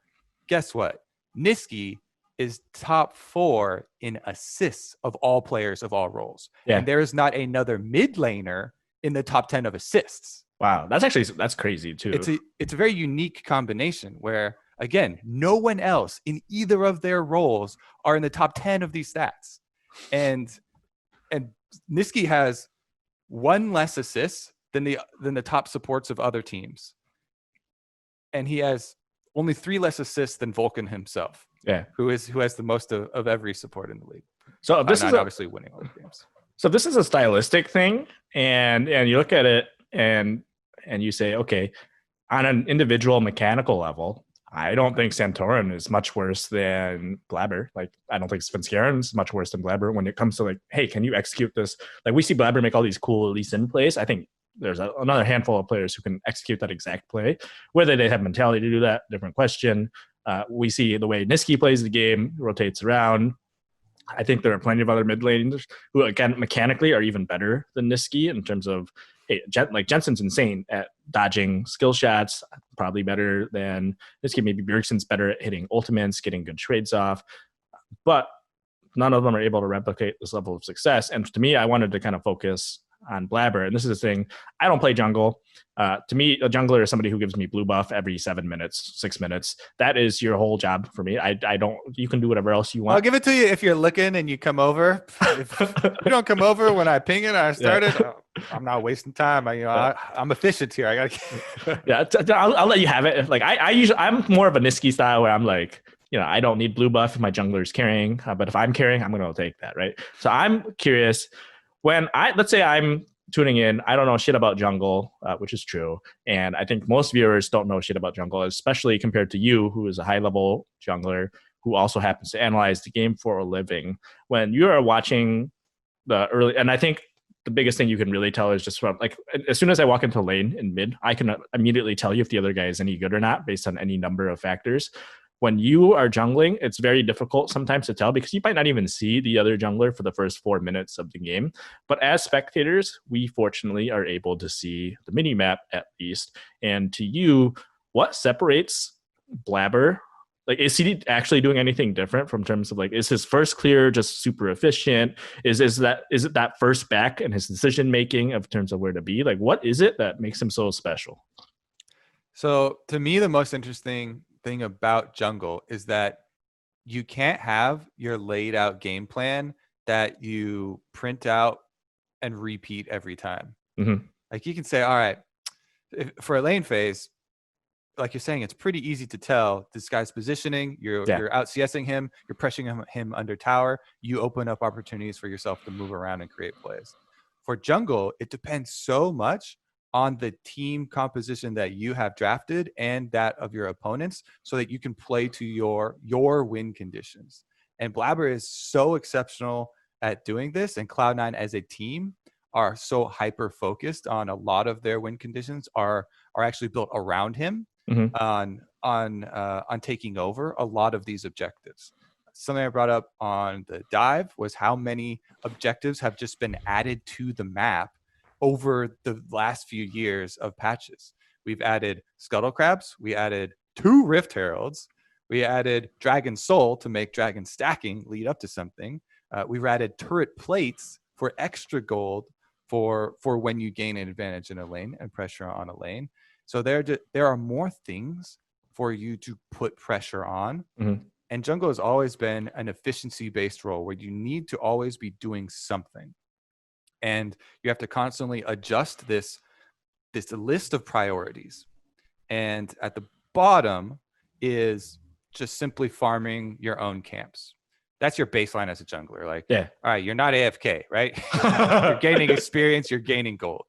S1: Guess what? Nisqy is top 4 in assists of all players of all roles. And there is not another mid laner in the top 10 of assists.
S2: Wow. That's crazy too.
S1: It's a very unique combination where, again, no one else in either of their roles are in the top 10 of these stats. And and Nisqy has one less assists than the top supports of other teams, and he has only 3 less assists than Vulcan himself.
S2: Yeah,
S1: who has the most of every support in the league.
S2: so this is
S1: obviously winning all the games.
S2: So this is a stylistic thing, and you look at it and you say, okay, on an individual mechanical level, I don't think Santorin is much worse than Blabber. Like, I don't think Svenskeren is much worse than Blabber when it comes to like, hey, can you execute this? Like, we see Blabber make all these cool Lee Sin plays. I think there's another handful of players who can execute that exact play. Whether they have mentality to do that, different question. We see the way Nisqy plays the game, rotates around. I think there are plenty of other mid laners who, again, mechanically are even better than Nisqy in terms of, hey, like Jensen's insane at dodging skill shots, probably better than Nisqy. Maybe Bjergsen's better at hitting ultimates, getting good trades off, but none of them are able to replicate this level of success. And to me, I wanted to kind of focus on Blabber. And this is the thing, I don't play jungle. To me, a jungler is somebody who gives me blue buff every 7 minutes, 6 minutes. That is your whole job for me. I don't, you can do whatever else you want.
S1: I'll give it to you if you're looking and you come over. If you don't come over when I ping it, I started. Yeah. I'm not wasting time. I'm efficient here. I gotta.
S2: Yeah, I'll let you have it. Like I'm more of a Nisqy style where I'm like, I don't need blue buff if my jungler is carrying, but if I'm carrying, I'm going to take that, right? So I'm curious. When let's say I'm tuning in, I don't know shit about jungle, which is true. And I think most viewers don't know shit about jungle, especially compared to you, who is a high level jungler, who also happens to analyze the game for a living. When you are watching the early, and I think the biggest thing you can really tell is just from like, as soon as I walk into lane in mid, I can immediately tell you if the other guy is any good or not based on any number of factors. When you are jungling, it's very difficult sometimes to tell because you might not even see the other jungler for the first 4 minutes of the game. But as spectators, we fortunately are able to see the mini map at least. And to you, what separates Blabber? Like, is he actually doing anything different from terms of like, is his first clear just super efficient? Is it that first back and his decision making of terms of where to be? Like, what is it that makes him so special?
S1: So to me, the most interesting thing about jungle is that you can't have your laid out game plan that you print out and repeat every time.
S2: Mm-hmm.
S1: Like, you can say, all right, for a lane phase, like you're saying, it's pretty easy to tell this guy's positioning. You're out CSing him, you're pressuring him under tower. You open up opportunities for yourself to move around and create plays. For jungle, it depends so much on the team composition that you have drafted and that of your opponents so that you can play to your win conditions. And Blabber is so exceptional at doing this, and Cloud9 as a team are so hyper focused on a lot of their win conditions are actually built around him.
S2: Mm-hmm.
S1: on taking over a lot of these objectives. Something I brought up on the dive was how many objectives have just been added to the map over the last few years of patches. We've added Scuttle Crabs, we added 2 Rift Heralds, we added Dragon Soul to make dragon stacking lead up to something. We've added turret plates for extra gold for when you gain an advantage in a lane and pressure on a lane. So there are more things for you to put pressure on.
S2: Mm-hmm.
S1: And jungle has always been an efficiency-based role where you need to always be doing something. And you have to constantly adjust this list of priorities. And at the bottom is just simply farming your own camps. That's your baseline as a jungler. Like, all right, you're not AFK, right? You're gaining experience, you're gaining gold.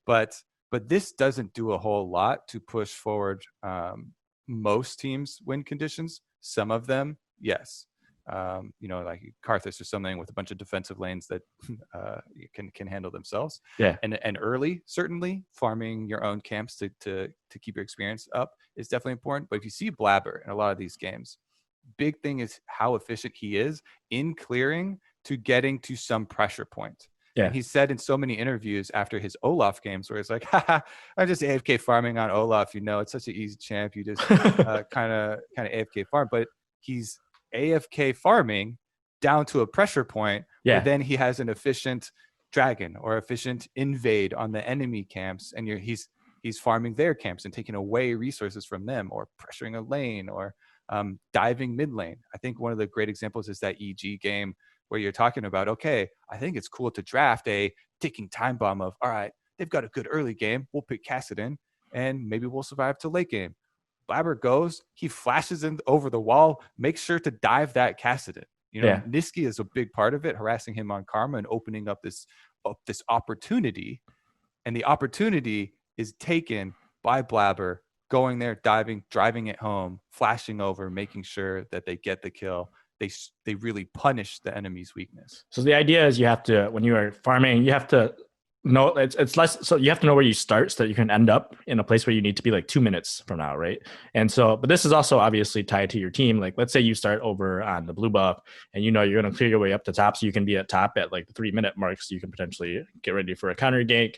S1: But this doesn't do a whole lot to push forward most teams' win conditions. Some of them, yes. Like Karthus or something with a bunch of defensive lanes that can handle themselves.
S2: Yeah.
S1: And early, certainly, farming your own camps to keep your experience up is definitely important. But if you see Blabber in a lot of these games, big thing is how efficient he is in clearing to getting to some pressure point.
S2: Yeah.
S1: And he said in so many interviews after his Olaf games where it's like, haha, I'm just AFK farming on Olaf. It's such an easy champ. You just kind of AFK farm. But he's AFK farming down to a pressure point where then he has an efficient dragon or efficient invade on the enemy camps. And he's farming their camps and taking away resources from them or pressuring a lane or diving mid lane. I think one of the great examples is that EG game where you're talking about, okay, I think it's cool to draft a ticking time bomb of, all right, they've got a good early game. We'll pick Kassadin and maybe we'll survive to late game. Blabber goes, he flashes in over the wall, makes sure to dive that Kassadin.
S2: Yeah.
S1: Niski is a big part of it, harassing him on Karma and opening up this opportunity. And the opportunity is taken by Blabber going there, diving, driving it home, flashing over, making sure that they get the kill. They really punish the enemy's weakness.
S2: So the idea is you have to, when you are farming, you have to know it's less. So you have to know where you start so that you can end up in a place where you need to be like 2 minutes from now, right? And so, but this is also obviously tied to your team. Like, let's say you start over on the blue buff, and you're going to clear your way up to top, so you can be at top at like the 3 minute mark, so you can potentially get ready for a counter gank.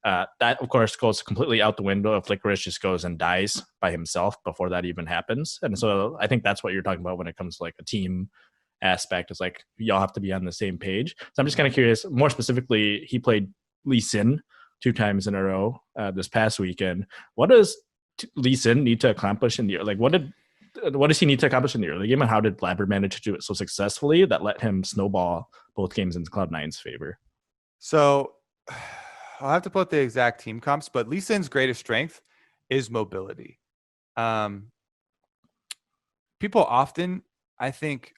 S2: That of course goes completely out the window if Licorice just goes and dies by himself before that even happens. And so I think that's what you're talking about when it comes to like a team aspect, is like y'all have to be on the same page. So I'm just kind of curious, more specifically, he played Lee Sin 2 times in a row this past weekend. What does Lee Sin need to accomplish in the like what does he need to accomplish in the early game, and how did Blabber manage to do it so successfully that let him snowball both games in Cloud9's favor?
S1: So I'll have to put the exact team comps, but Lee Sin's greatest strength is mobility. People often, I think,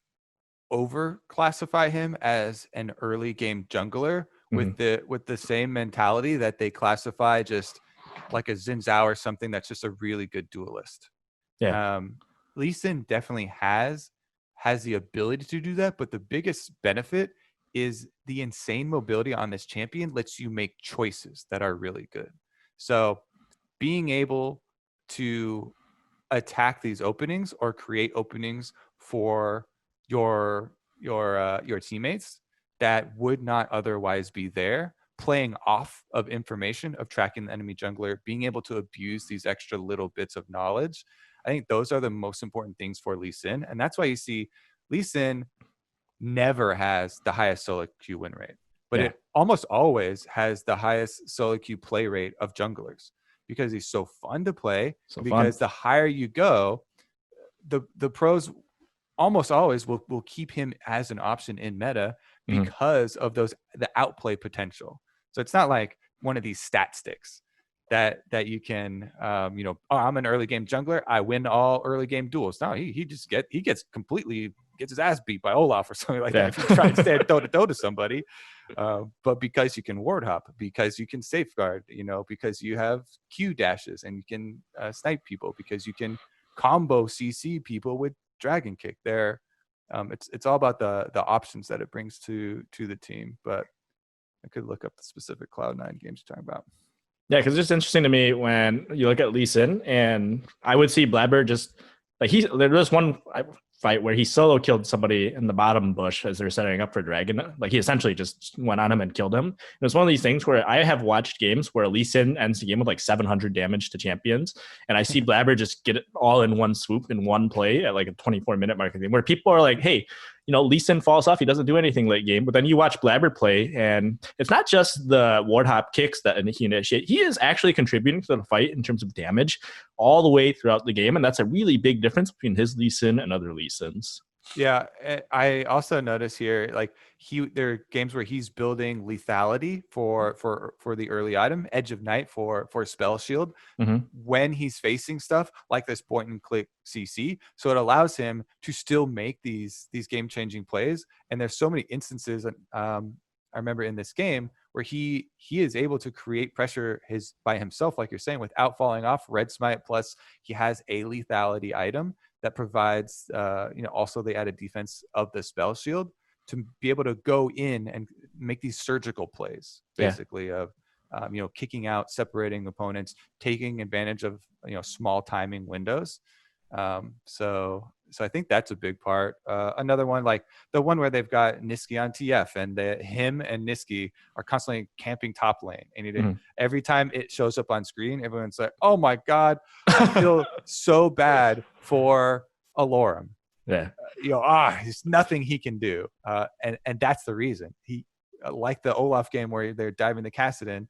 S1: over-classify him as an early game jungler with the same mentality that they classify just like a Xin Zhao or something that's just a really good duelist.
S2: Yeah.
S1: Lee Sin definitely has the ability to do that, but the biggest benefit is the insane mobility on this champion lets you make choices that are really good. So being able to attack these openings or create openings for your teammates that would not otherwise be there, playing off of information of tracking the enemy jungler, being able to abuse these extra little bits of knowledge. I think those are the most important things for Lee Sin. And that's why you see Lee Sin never has the highest solo queue win rate, but it almost always has the highest solo queue play rate of junglers because he's so fun to play. Because the higher you go, the pros almost always will keep him as an option in meta because of the outplay potential. So it's not like one of these stat sticks that you can oh, I'm an early game jungler, I win all early game duels. No, he gets his ass beat by Olaf or something like that if you try and stand toe to toe to somebody. But because you can ward hop, because you can safeguard, because you have Q dashes and you can snipe people, because you can combo CC people with Dragon Kick. It's all about the options that it brings to the team. But I could look up the specific Cloud9 games you're talking about.
S2: Yeah, because it's just interesting to me when you look at Lee Sin, and I would see Blabber just like there was one fight where he solo killed somebody in the bottom bush as they're setting up for Dragon. Like he essentially just went on him and killed him. It was one of these things where I have watched games where Lee Sin ends the game with like 700 damage to champions, and I see Blabber just get it all in one swoop in one play at like a 24-minute mark thing, where people are like, hey, Lee Sin falls off, he doesn't do anything late game. But then you watch Blabber play, and it's not just the ward hop kicks that he initiates. He is actually contributing to the fight in terms of damage all the way throughout the game, and that's a really big difference between his Lee Sin and other Lee Sins.
S1: Yeah, I also notice here, like there are games where he's building lethality for the early item, Edge of Night for spell shield when he's facing stuff like this point and click CC. So it allows him to still make these game changing plays. And there's so many instances. I remember in this game where he is able to create pressure by himself, like you're saying, without falling off. Red Smite plus he has a lethality item that provides, also the added defense of the spell shield to be able to go in and make these surgical plays, basically of, kicking out, separating opponents, taking advantage of, small timing windows. So I think that's a big part. Another one, like the one where they've got Niski on TF, and him and Niski are constantly camping top lane. And every time it shows up on screen, everyone's like, "Oh my god, I feel so bad for Alorum."
S2: Yeah,
S1: there's nothing he can do, and that's the reason he, like the Olaf game where they're diving the Kassadin,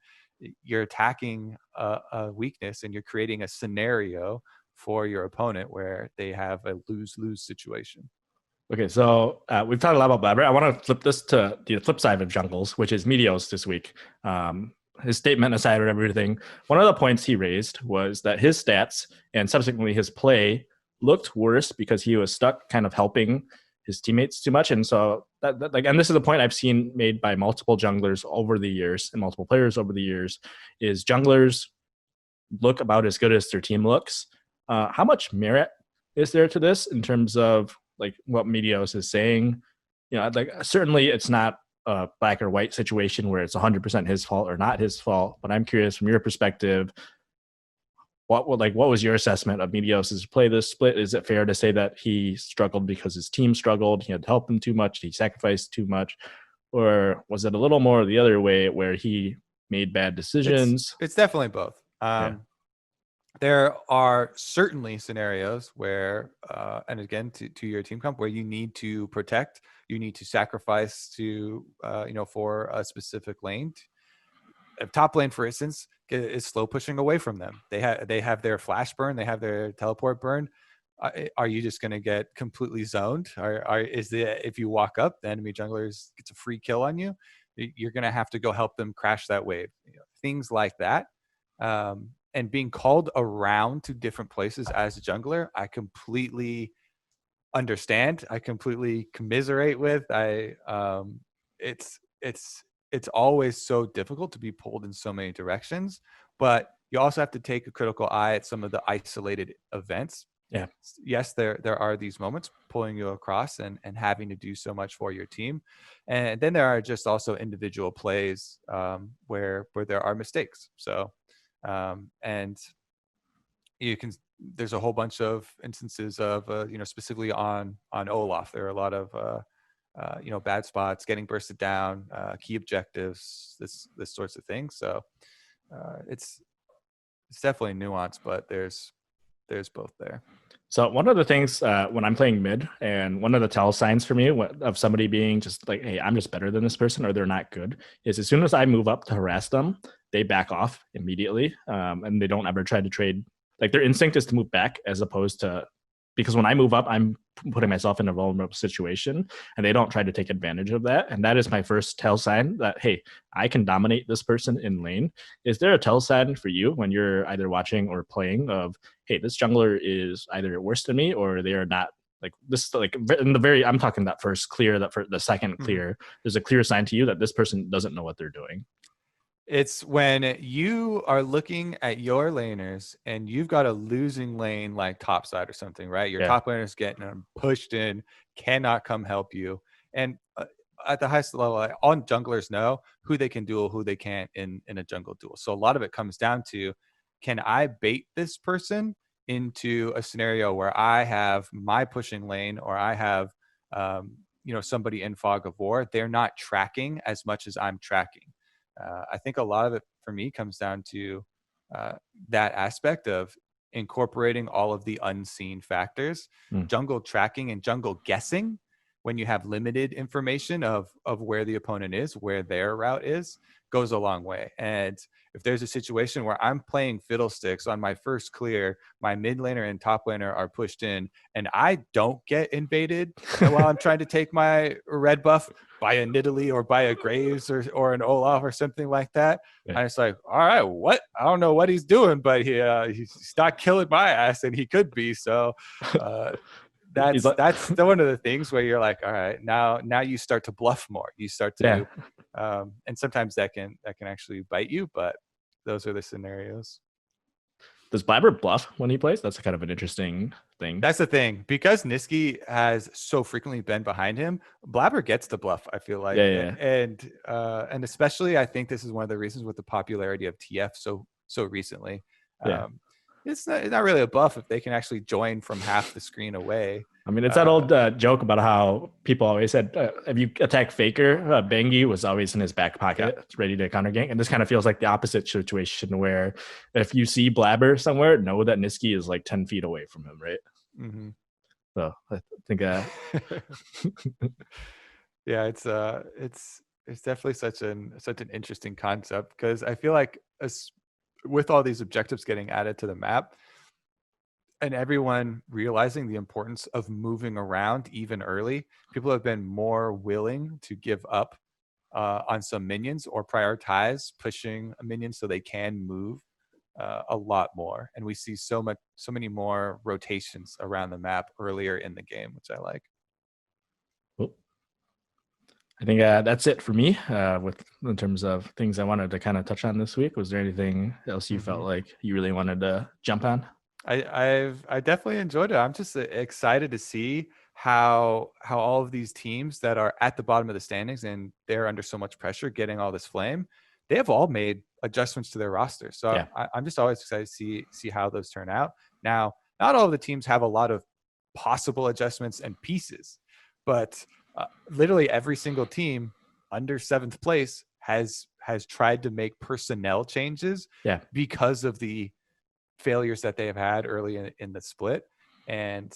S1: you're attacking a weakness and you're creating a scenario for your opponent where they have a lose-lose situation.
S2: Okay, so we've talked a lot about Blabber. I want to flip this to the flip side of Jungles, which is Meteos this week. His statement aside of everything, one of the points he raised was that his stats and subsequently his play looked worse because he was stuck kind of helping his teammates too much. And so and this is a point I've seen made by multiple junglers over the years and multiple players over the years, is junglers look about as good as their team looks. How much merit is there to this in terms of like what Meteos is saying? You know, like certainly it's not a black or white situation where it's 100% his fault or not his fault. But I'm curious from your perspective, what was your assessment of Meteos' play this split? Is it fair to say that he struggled because his team struggled? He had to help him too much. He sacrificed too much, or was it a little more the other way where he made bad decisions?
S1: It's definitely both.
S2: Yeah.
S1: There are certainly scenarios where, and again, to your team comp, where you need to protect, you need to sacrifice to, for a specific lane. Top lane, for instance, is slow pushing away from them. They have their flash burn, they have their teleport burn. Are you just going to get completely zoned? If you walk up, the enemy jungler gets a free kill on you? You're going to have to go help them crash that wave. Things like that. And being called around to different places as a jungler, I completely understand. I completely commiserate with. It's always so difficult to be pulled in so many directions, but you also have to take a critical eye at some of the isolated events.
S2: Yeah.
S1: Yes, there are these moments pulling you across and having to do so much for your team, and then there are just also individual plays where there are mistakes. So and there's a whole bunch of instances of specifically on Olaf, there are a lot of bad spots, getting bursted down, key objectives, this sorts of things. So it's definitely nuanced, but there's both there.
S2: So one of the things when I'm playing mid, and one of the tell signs for me of somebody being just like, hey, I'm just better than this person, or they're not good, is as soon as I move up to harass them, they back off immediately, and they don't ever try to trade. Like their instinct is to move back as opposed to, because when I move up, I'm putting myself in a vulnerable situation, and they don't try to take advantage of that. And that is my first tell sign that, hey, I can dominate this person in lane. Is there a tell sign for you when you're either watching or playing of, hey, this jungler is either worse than me or they are not? Like this, like in the very, I'm talking that first clear, that for the second clear, there's a clear sign to you that this person doesn't know what they're doing.
S1: It's when you are looking at your laners and you've got a losing lane like topside or something, right? Your top laner is getting pushed in, cannot come help you. And at the highest level, all junglers know who they can duel, who they can't in a jungle duel. So a lot of it comes down to, can I bait this person into a scenario where I have my pushing lane, or I have somebody in fog of war? They're not tracking as much as I'm tracking. I think a lot of it for me comes down to that aspect of incorporating all of the unseen factors. Jungle tracking and jungle guessing, when you have limited information of where the opponent is, where their route is, goes a long way. And if there's a situation where I'm playing fiddlesticks on my first clear, my mid laner and top laner are pushed in, and I don't get invaded while I'm trying to take my red buff by a Nidalee or by a Graves or an Olaf or something like that, I'm just like, all right, what? I don't know what he's doing, but he's not killing my ass, and he could be. So that's one of the things where you're like, all right, now you start to bluff more. You start to, and sometimes that can actually bite you. But those are the scenarios.
S2: Does Blabber bluff when he plays? That's kind of an interesting thing.
S1: That's the thing, because Nisqy has so frequently been behind him. Blabber gets the bluff, I feel like, and especially I think this is one of the reasons with the popularity of TF so recently. It's not really a buff if they can actually join from half the screen away.
S2: I mean, it's that old joke about how people always said, if you attack Faker, Bengi was always in his back pocket, ready to counter gank. And this kind of feels like the opposite situation, where if you see Blabber somewhere, know that Nisqy is like 10 feet away from him, right?
S1: Mm-hmm.
S2: So I think
S1: yeah, it's definitely such an interesting concept, because I feel like with all these objectives getting added to the map, and everyone realizing the importance of moving around even early. People have been more willing to give up on some minions or prioritize pushing a minion so they can move a lot more. And we see so many more rotations around the map earlier in the game, which I like.
S2: Cool. I think that's it for me in terms of things I wanted to kind of touch on this week. Was there anything else you felt like you really wanted to jump on?
S1: I definitely enjoyed it. I'm just excited to see how all of these teams that are at the bottom of the standings and they're under so much pressure getting all this flame, they have all made adjustments to their roster. So yeah. I'm just always excited to see how those turn out. Now, not all of the teams have a lot of possible adjustments and pieces, but literally every single team under 7th place has tried to make personnel changes because of the failures that they have had early in the split. And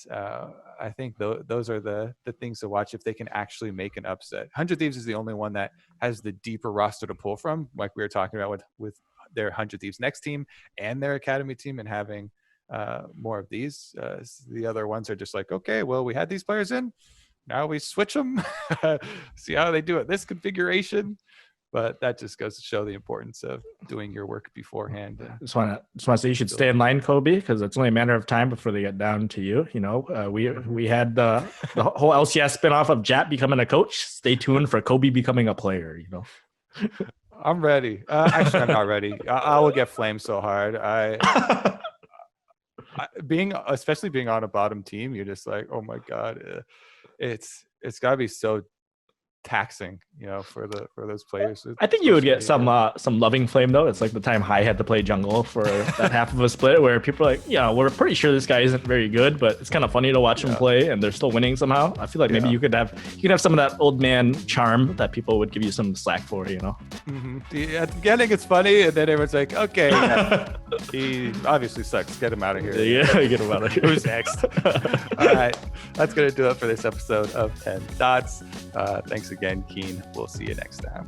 S1: I think those are the things to watch if they can actually make an upset. 100 Thieves is the only one that has the deeper roster to pull from, like we were talking about with their 100 Thieves next team and their academy team, and having more of these. The other ones are just like, okay, well, we had these players in, now we switch them, see how they do it this configuration. But that just goes to show the importance of doing your work beforehand.
S2: Just want to say you should stay in line, Kobe, because it's only a matter of time before they get down to you. You know, we had the whole LCS spinoff of Jap becoming a coach. Stay tuned for Kobe becoming a player. You know,
S1: I'm ready. Actually, I'm not ready. I will get flamed so hard. Especially being on a bottom team, you're just like, oh my god, it's got to be so taxing, you know, for those players.
S2: I think you would get some loving flame though. It's like the time Hai had to play jungle for that half of a split where people are like, yeah, we're pretty sure this guy isn't very good, but it's kind of funny to watch him play and they're still winning somehow. I feel like maybe you could have some of that old man charm that people would give you some slack for, you know.
S1: At the beginning it's funny, and then everyone's like, okay, he obviously sucks, get him out of here.
S2: Get him out of here.
S1: Who's next? All right, that's gonna do it for this episode of 10 Dots. Thanks again, Keen. We'll see you next time.